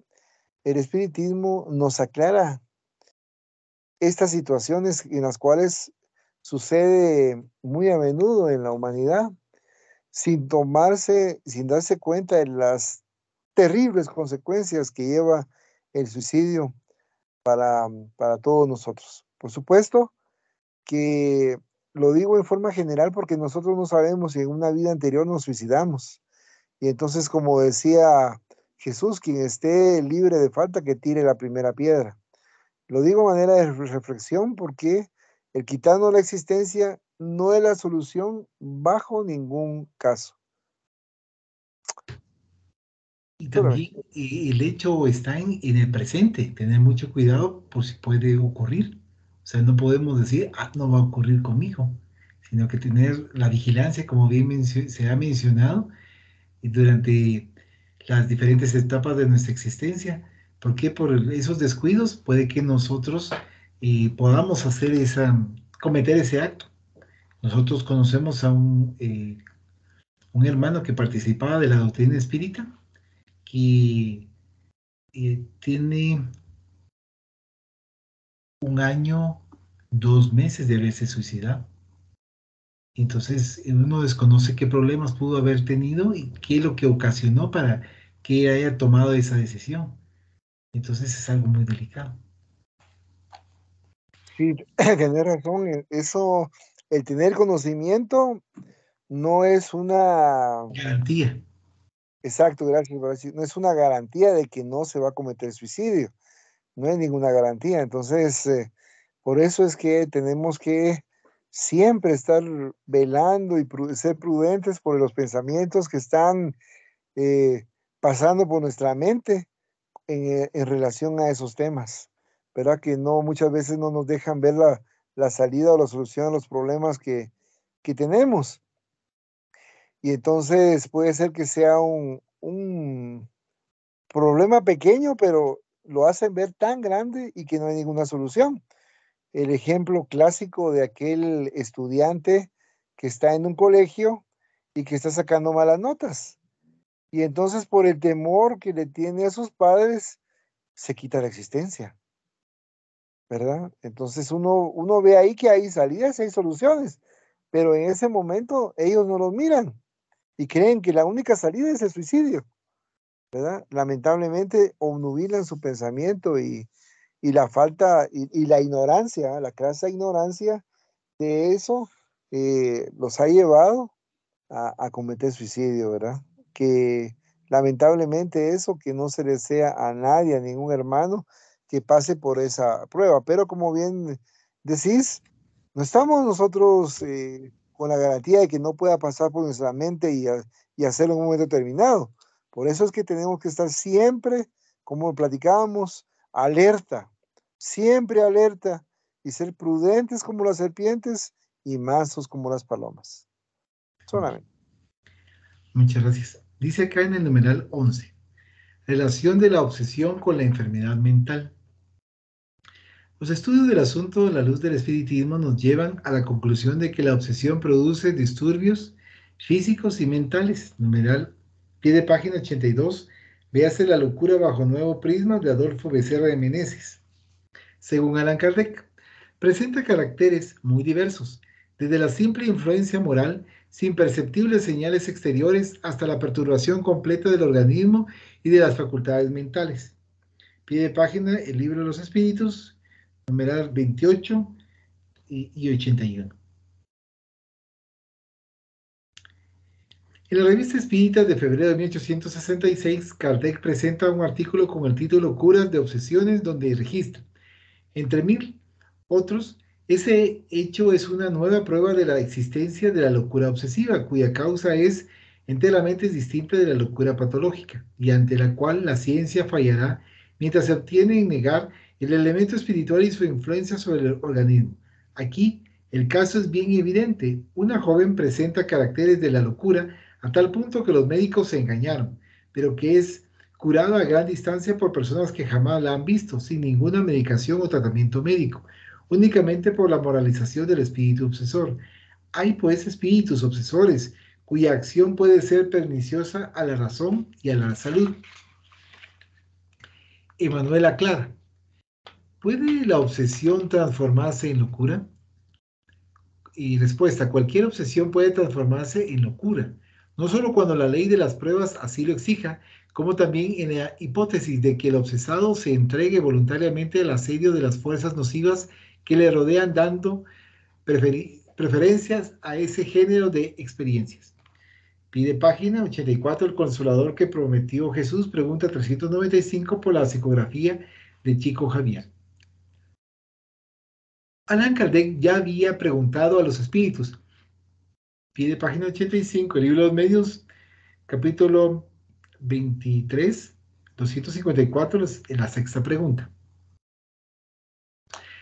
el espiritismo nos aclara estas situaciones en las cuales sucede muy a menudo en la humanidad, sin darse cuenta de las terribles consecuencias que lleva el suicidio para todos nosotros. Por supuesto que lo digo en forma general porque nosotros no sabemos si en una vida anterior nos suicidamos. Y entonces, como decía Jesús, quien esté libre de falta, que tire la primera piedra. Lo digo de manera de reflexión porque el quitarnos la existencia no es la solución bajo ningún caso. Y también el hecho está en el presente, tener mucho cuidado por si puede ocurrir. O sea, no podemos decir, no va a ocurrir conmigo, sino que tener la vigilancia, como bien se ha mencionado, y durante las diferentes etapas de nuestra existencia. Porque por esos descuidos puede que nosotros podamos cometer ese acto. Nosotros conocemos a un hermano que participaba de la doctrina espírita, que tiene 1 año, 2 meses de haberse suicidado. Entonces uno desconoce qué problemas pudo haber tenido y qué es lo que ocasionó para que haya tomado esa decisión. Entonces es algo muy delicado. Sí, tener razón. Eso, el tener conocimiento no es una... Garantía. Exacto, gracias, Horacio. No es una garantía de que no se va a cometer suicidio. No hay ninguna garantía. Entonces, por eso es que tenemos que siempre estar velando y ser prudentes por los pensamientos que están pasando por nuestra mente en relación a esos temas. ¿Verdad? Que no, muchas veces no nos dejan ver la salida o la solución a los problemas que tenemos. Y entonces puede ser que sea un un problema pequeño, pero lo hacen ver tan grande y que no hay ninguna solución. El ejemplo clásico de aquel estudiante que está en un colegio y que está sacando malas notas. Y entonces por el temor que le tiene a sus padres, se quita la existencia, ¿verdad? Entonces uno ve ahí que hay salidas y hay soluciones, pero en ese momento ellos no los miran y creen que la única salida es el suicidio, ¿verdad? Lamentablemente obnubilan su pensamiento y la falta y la ignorancia, la crasa ignorancia de eso los ha llevado a cometer suicidio, ¿verdad? Que lamentablemente eso, que no se le desea a nadie, a ningún hermano, que pase por esa prueba. Pero como bien decís, no estamos nosotros con la garantía de que no pueda pasar por nuestra mente y hacerlo en un momento determinado. Por eso es que tenemos que estar siempre, como platicábamos, alerta, siempre alerta y ser prudentes como las serpientes y mansos como las palomas. Solamente. Muchas gracias. Dice acá en el numeral 11, relación de la obsesión con la enfermedad mental. Los estudios del asunto a la luz del espiritismo nos llevan a la conclusión de que la obsesión produce disturbios físicos y mentales. Numeral, pie de página 82, véase La locura bajo nuevo prisma de Adolfo Becerra de Meneses. Según Allan Kardec, presenta caracteres muy diversos, desde la simple influencia moral, sin perceptibles señales exteriores, hasta la perturbación completa del organismo y de las facultades mentales. Pie de página, el libro de los espíritus, numeral 28 y 81. En la revista Espírita de febrero de 1866, Kardec presenta un artículo con el título Curas de obsesiones, donde registra, entre mil otros, ese hecho es una nueva prueba de la existencia de la locura obsesiva, cuya causa es enteramente distinta de la locura patológica, y ante la cual la ciencia fallará mientras se obtiene en negar el elemento espiritual y su influencia sobre el organismo. Aquí, el caso es bien evidente. Una joven presenta caracteres de la locura a tal punto que los médicos se engañaron, pero que es curada a gran distancia por personas que jamás la han visto, sin ninguna medicación o tratamiento médico, únicamente por la moralización del espíritu obsesor. Hay pues espíritus obsesores cuya acción puede ser perniciosa a la razón y a la salud. Emanuel aclara, ¿puede la obsesión transformarse en locura? Y respuesta, cualquier obsesión puede transformarse en locura, no solo cuando la ley de las pruebas así lo exija, como también en la hipótesis de que el obsesado se entregue voluntariamente al asedio de las fuerzas nocivas que le rodean, dando preferencias a ese género de experiencias. Pide página 84, el consolador que prometió Jesús, pregunta 395 por la psicografía de Chico Javier. Allan Kardec ya había preguntado a los espíritus. Pide página 85, el libro de los medios, capítulo 23, 254, en la sexta pregunta.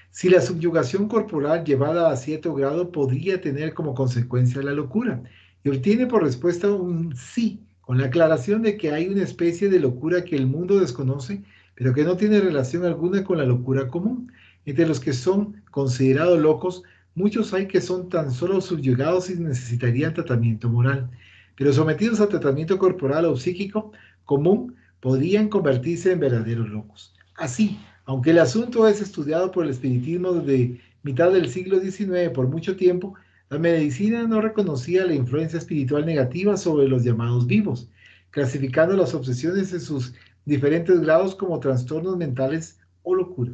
Si la subyugación corporal llevada a cierto grado podría tener como consecuencia la locura, y obtiene por respuesta un sí, con la aclaración de que hay una especie de locura que el mundo desconoce, pero que no tiene relación alguna con la locura común. Entre los que son considerados locos, muchos hay que son tan solo subyugados y necesitarían tratamiento moral, pero sometidos a tratamiento corporal o psíquico común, podrían convertirse en verdaderos locos. Así, aunque el asunto es estudiado por el espiritismo desde mitad del siglo XIX por mucho tiempo, la medicina no reconocía la influencia espiritual negativa sobre los llamados vivos, clasificando las obsesiones en sus diferentes grados como trastornos mentales o locura.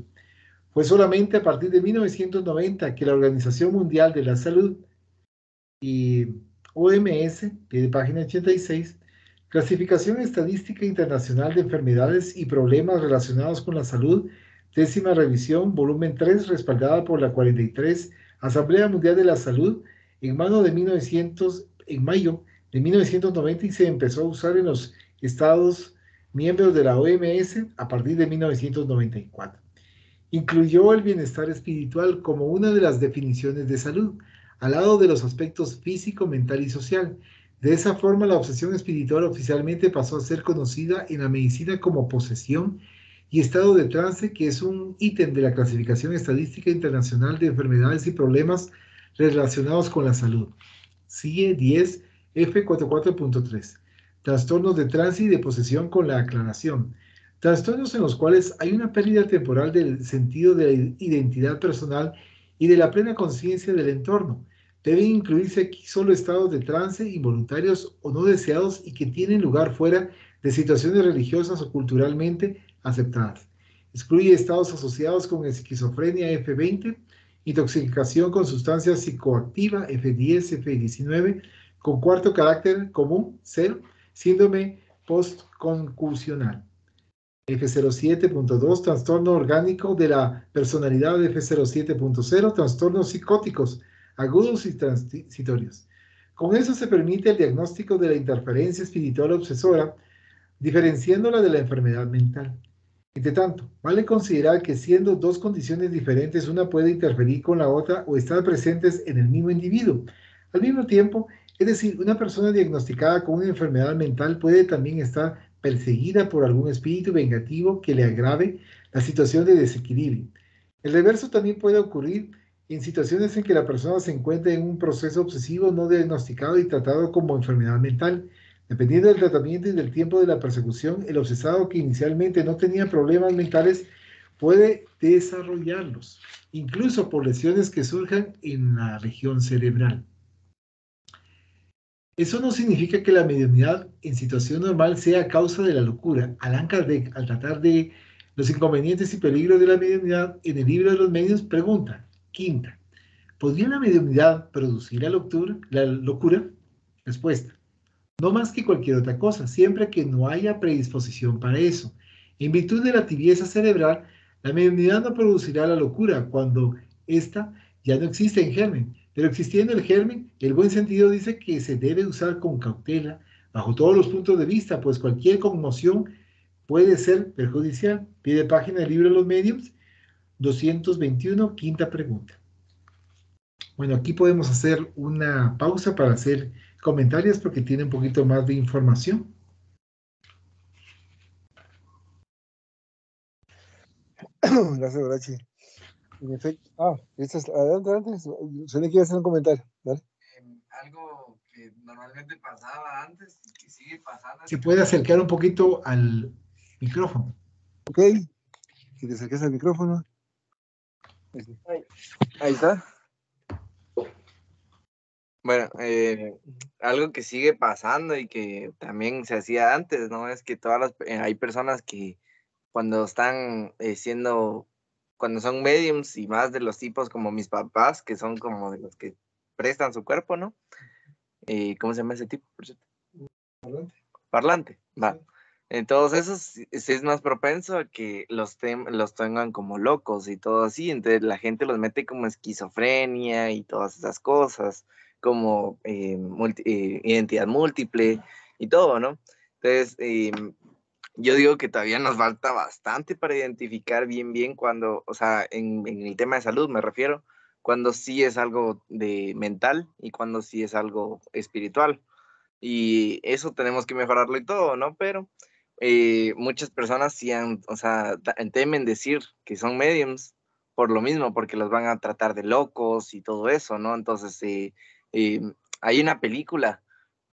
Fue solamente a partir de 1990 que la Organización Mundial de la Salud y OMS, de página 86, Clasificación Estadística Internacional de Enfermedades y Problemas Relacionados con la Salud, décima revisión, volumen 3, respaldada por la 43 Asamblea Mundial de la Salud, en mayo de 1990 y se empezó a usar en los Estados miembros de la OMS a partir de 1994. Incluyó el bienestar espiritual como una de las definiciones de salud, al lado de los aspectos físico, mental y social, De esa forma, la obsesión espiritual oficialmente pasó a ser conocida en la medicina como posesión y estado de trance, que es un ítem de la clasificación estadística internacional de enfermedades y problemas relacionados con la salud. CIE 10 F44.3. Trastornos de trance y de posesión con la aclaración. Trastornos en los cuales hay una pérdida temporal del sentido de la identidad personal y de la plena conciencia del entorno. Deben incluirse aquí solo estados de trance involuntarios o no deseados y que tienen lugar fuera de situaciones religiosas o culturalmente aceptadas. Excluye estados asociados con esquizofrenia F20, intoxicación con sustancias psicoactiva F10, F19, con cuarto carácter común 0, síndrome postconcusional. F07.2, trastorno orgánico de la personalidad. F07.0, trastornos psicóticos agudos y transitorios. Con eso se permite el diagnóstico de la interferencia espiritual obsesora, diferenciándola de la enfermedad mental. Entre tanto, vale considerar que siendo dos condiciones diferentes, una puede interferir con la otra o estar presentes en el mismo individuo. Al mismo tiempo, es decir, una persona diagnosticada con una enfermedad mental puede también estar perseguida por algún espíritu vengativo que le agrave la situación de desequilibrio. El reverso también puede ocurrir en situaciones en que la persona se encuentra en un proceso obsesivo no diagnosticado y tratado como enfermedad mental. Dependiendo del tratamiento y del tiempo de la persecución, el obsesado que inicialmente no tenía problemas mentales puede desarrollarlos, incluso por lesiones que surjan en la región cerebral. Eso no significa que la mediunidad en situación normal sea causa de la locura. Allan Kardec, al tratar de los inconvenientes y peligros de la mediunidad en el libro de los medios, pregunta, quinta, ¿podría la mediunidad producir la locura? Respuesta, no más que cualquier otra cosa, siempre que no haya predisposición para eso. En virtud de la tibieza cerebral, la mediunidad no producirá la locura cuando ésta ya no existe en germen. Pero existiendo el germen, el buen sentido dice que se debe usar con cautela, bajo todos los puntos de vista, pues cualquier conmoción puede ser perjudicial. Pide página del libro de los medios, 221, quinta pregunta. Bueno, aquí podemos hacer una pausa para hacer comentarios porque tiene un poquito más de información. Gracias, Brachi. En efecto. Adelante. Se le quiere hacer un comentario. ¿Vale? Algo que normalmente pasaba antes y que sigue pasando. Se puede acercar un poquito al micrófono. Ok. Si te acercas al micrófono. Ahí está. Bueno, algo que sigue pasando y que también se hacía antes, ¿no? Es que hay personas que cuando están cuando son mediums y más de los tipos como mis papás, que son como de los que prestan su cuerpo, ¿no? ¿Cómo se llama ese tipo, por cierto? Parlante, va. Sí. Entonces eso es más propenso a que los tengan como locos y todo así, entonces la gente los mete como esquizofrenia y todas esas cosas, como identidad múltiple y todo, ¿no? Entonces, yo digo que todavía nos falta bastante para identificar bien cuando, o sea, en el tema de salud me refiero, cuando sí es algo de mental y cuando sí es algo espiritual. Y eso tenemos que mejorarlo y todo, ¿no? Pero muchas personas sí o sea, temen decir que son mediums por lo mismo, porque los van a tratar de locos y todo eso, ¿no? Entonces, hay una película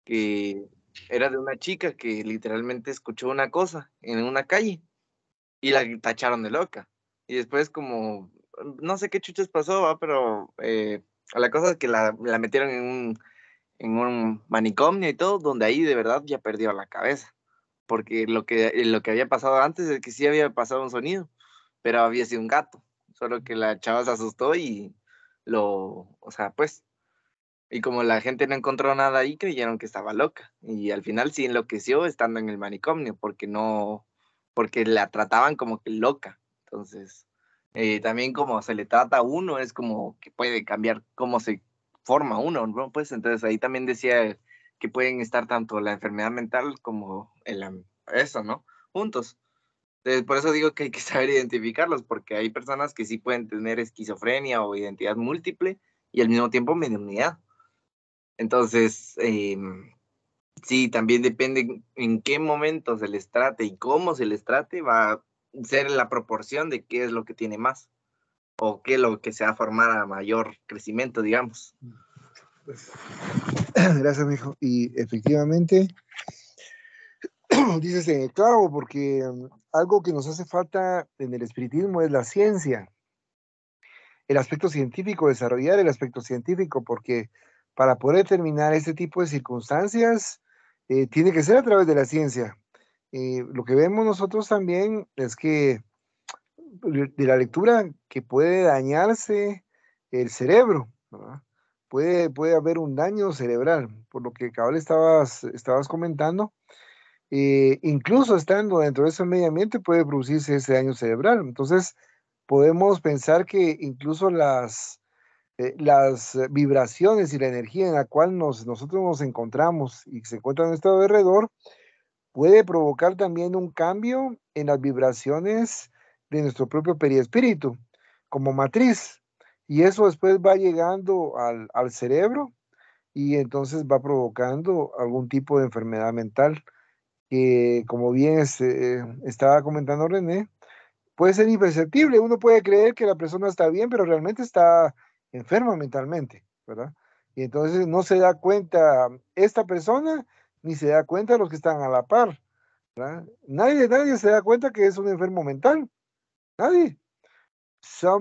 que era de una chica que literalmente escuchó una cosa en una calle y la tacharon de loca. Y después como, no sé qué chuches pasó, ¿va? Pero la cosa es que la metieron en un manicomio y todo, donde ahí de verdad ya perdió la cabeza. Porque lo que había pasado antes es que sí había pasado un sonido, pero había sido un gato. Solo que la chava se asustó y o sea, pues, y como la gente no encontró nada ahí, creyeron que estaba loca. Y al final sí enloqueció estando en el manicomio, porque la trataban como que loca. Entonces, también como se le trata a uno, es como que puede cambiar cómo se forma uno, ¿no? Pues entonces ahí también decía que pueden estar tanto la enfermedad mental como eso, ¿no? Juntos. Entonces, por eso digo que hay que saber identificarlos, porque hay personas que sí pueden tener esquizofrenia o identidad múltiple y al mismo tiempo mediunidad. Entonces, Sí, también depende en qué momento se les trate y cómo se les trate, va a ser la proporción de qué es lo que tiene más o qué es lo que se va a formar a mayor crecimiento, digamos. Pues, gracias, mijo. Y efectivamente, dices en el clavo, porque algo que nos hace falta en el espiritismo es la ciencia, el aspecto científico, desarrollar el aspecto científico, porque para poder determinar este tipo de circunstancias, tiene que ser a través de la ciencia. Lo que vemos nosotros también es que de la lectura que puede dañarse el cerebro, ¿verdad? Puede haber un daño cerebral, por lo que cabal estabas comentando. Incluso estando dentro de ese medio ambiente puede producirse ese daño cerebral. Entonces, podemos pensar que incluso las vibraciones y la energía en la cual nosotros nos encontramos y que se encuentra a nuestro alrededor puede provocar también un cambio en las vibraciones de nuestro propio perispíritu como matriz. Y eso después va llegando al cerebro y entonces va provocando algún tipo de enfermedad mental que, como bien estaba comentando René, puede ser imperceptible. Uno puede creer que la persona está bien, pero realmente está enferma mentalmente, ¿verdad? Y entonces no se da cuenta esta persona, ni se da cuenta los que están a la par, ¿verdad? Nadie se da cuenta que es un enfermo mental, nadie.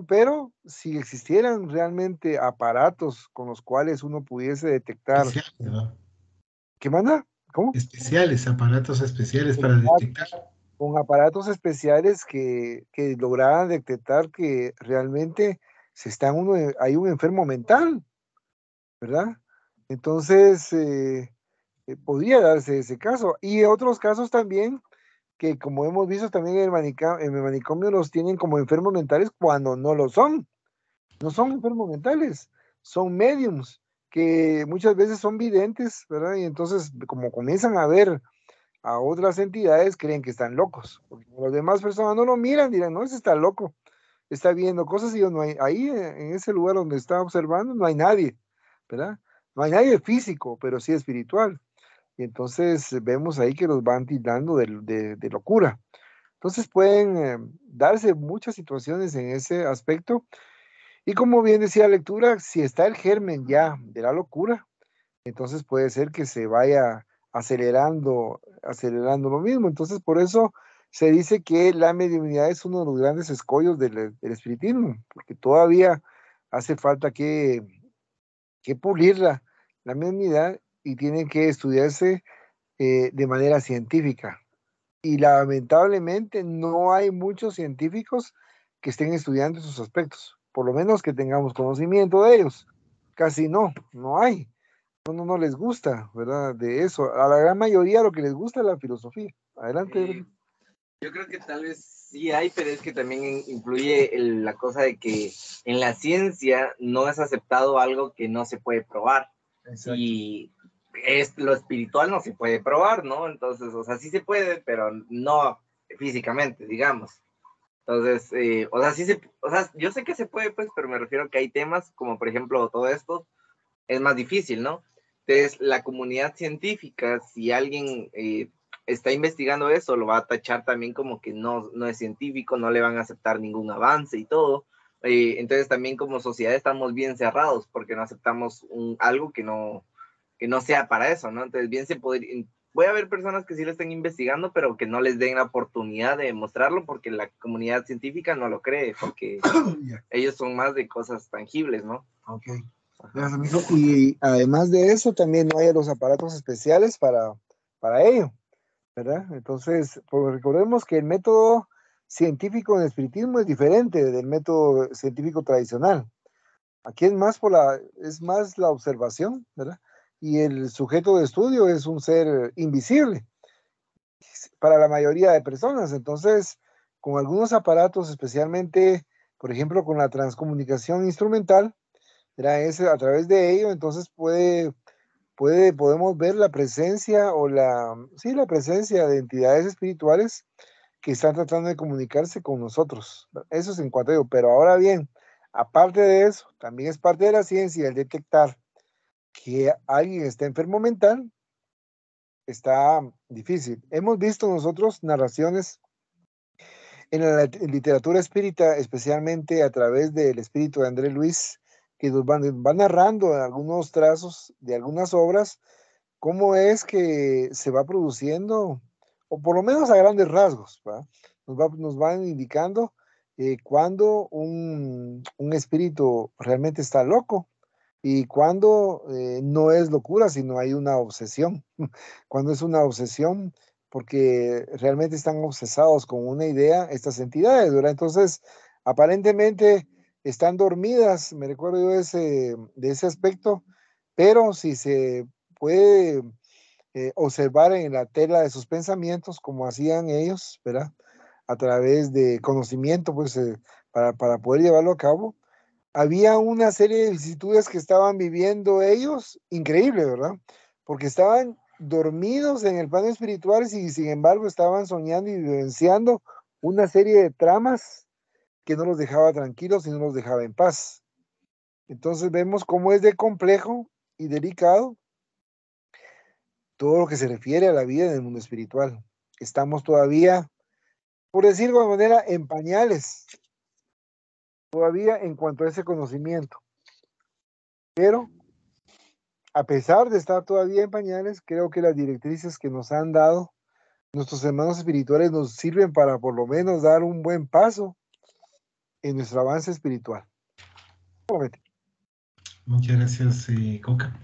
Pero si existieran realmente aparatos con los cuales uno pudiese detectar, Especiales, ¿no? ¿qué manda? ¿Cómo? Especiales, aparatos especiales para Exacto. detectar. Con aparatos especiales que lograran detectar que realmente hay un enfermo mental, ¿verdad? Entonces, podría darse ese caso. Y otros casos también, que como hemos visto también en el manicomio los tienen como enfermos mentales cuando no lo son. No son enfermos mentales, son mediums que muchas veces son videntes, ¿verdad? Y entonces, como comienzan a ver a otras entidades, creen que están locos. Porque las demás personas no lo miran, dirán, no, ese está loco, está viendo cosas y no hay, ahí en ese lugar donde está observando no hay nadie, ¿verdad? No hay nadie físico, pero sí espiritual. Y entonces vemos ahí que los van tildando de locura. Entonces pueden darse muchas situaciones en ese aspecto. Y como bien decía la lectura, si está el germen ya de la locura, entonces puede ser que se vaya acelerando lo mismo. Entonces, por eso se dice que la mediunidad es uno de los grandes escollos del espiritismo, porque todavía hace falta que pulir la mediunidad y tiene que estudiarse de manera científica. Y lamentablemente no hay muchos científicos que estén estudiando esos aspectos, por lo menos que tengamos conocimiento de ellos. Casi no hay. No les gusta, ¿verdad? De eso. A la gran mayoría lo que les gusta es la filosofía. Adelante. Yo creo que tal vez sí hay, pero es que también influye la cosa de que en la ciencia no es aceptado algo que no se puede probar. Exacto. Y lo espiritual no se puede probar, ¿no? Entonces, o sea, sí se puede, pero no físicamente, digamos. Entonces, o sea, o sea, yo sé que se puede, pues, pero me refiero a que hay temas como, por ejemplo, todo esto es más difícil, ¿no? Entonces, la comunidad científica, si alguien está investigando eso, lo va a tachar también como que no es científico, no le van a aceptar ningún avance y todo. Entonces, también como sociedad estamos bien cerrados porque no aceptamos algo que no sea para eso, ¿no? Entonces, bien se podría... Voy a haber personas que sí lo estén investigando, pero que no les den la oportunidad de mostrarlo porque la comunidad científica no lo cree, porque ellos son más de cosas tangibles, ¿no? Ok. Gracias, amigo. Y además de eso, también no hay los aparatos especiales para ello, ¿verdad? Entonces, pues recordemos que el método científico en espiritismo es diferente del método científico tradicional. Aquí es más la observación, ¿verdad? Y el sujeto de estudio es un ser invisible para la mayoría de personas. Entonces, con algunos aparatos, especialmente, por ejemplo, con la transcomunicación instrumental, ¿verdad? A través de ello, entonces podemos ver la presencia sí, la presencia de entidades espirituales que están tratando de comunicarse con nosotros. Eso es en cuanto a ello. Pero ahora bien, aparte de eso, también es parte de la ciencia el detectar que alguien está enfermo mental está difícil. Hemos visto nosotros narraciones en la literatura espírita, especialmente a través del espíritu de André Luis, que nos van narrando algunos trazos de algunas obras, cómo es que se va produciendo, o por lo menos a grandes rasgos, ¿va? Nos van indicando cuando un espíritu realmente está loco y cuando no es locura, sino hay una obsesión. Cuando es una obsesión, porque realmente están obsesados con una idea estas entidades, ¿verdad? Entonces, aparentemente están dormidas, me recuerdo yo de ese aspecto, pero si se puede observar en la tela de sus pensamientos, como hacían ellos, ¿verdad? A través de conocimiento, pues, para poder llevarlo a cabo, había una serie de vicisitudes que estaban viviendo ellos, increíble, ¿verdad? Porque estaban dormidos en el plano espiritual y sin embargo estaban soñando y vivenciando una serie de tramas que no los dejaba tranquilos y no los dejaba en paz. Entonces vemos cómo es de complejo y delicado todo lo que se refiere a la vida en el mundo espiritual. Estamos todavía, por decirlo de manera, en pañales, todavía en cuanto a ese conocimiento. Pero a pesar de estar todavía en pañales, creo que las directrices que nos han dado nuestros hermanos espirituales nos sirven para por lo menos dar un buen paso en nuestro avance espiritual. Muchas gracias, Coca.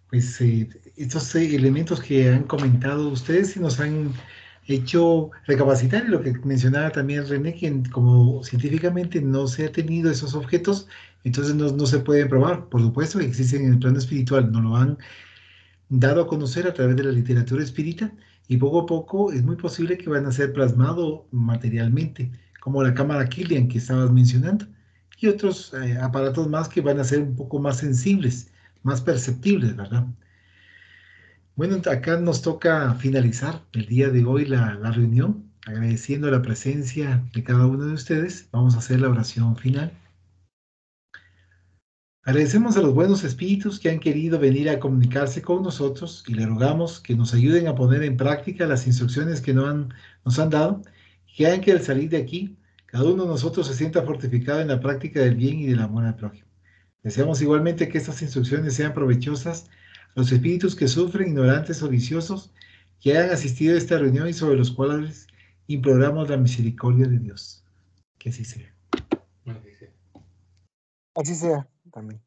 Pues estos elementos que han comentado ustedes y nos han hecho recapacitar, y lo que mencionaba también René, que como científicamente no se ha tenido esos objetos, entonces no se pueden probar. Por supuesto que existen en el plano espiritual, nos lo han dado a conocer a través de la literatura espírita, y poco a poco es muy posible que van a ser plasmados materialmente, como la cámara Killian que estabas mencionando, y otros aparatos más que van a ser un poco más sensibles, más perceptibles, ¿verdad? Bueno, acá nos toca finalizar el día de hoy la reunión, agradeciendo la presencia de cada uno de ustedes. Vamos a hacer la oración final. Agradecemos a los buenos espíritus que han querido venir a comunicarse con nosotros y le rogamos que nos ayuden a poner en práctica las instrucciones que nos han dado, y que hagan que al salir de aquí, cada uno de nosotros se sienta fortificado en la práctica del bien y del amor al prójimo. Deseamos igualmente que estas instrucciones sean provechosas a los espíritus que sufren, ignorantes o viciosos, que hayan asistido a esta reunión y sobre los cuales imploramos la misericordia de Dios. Que así sea. Así sea también.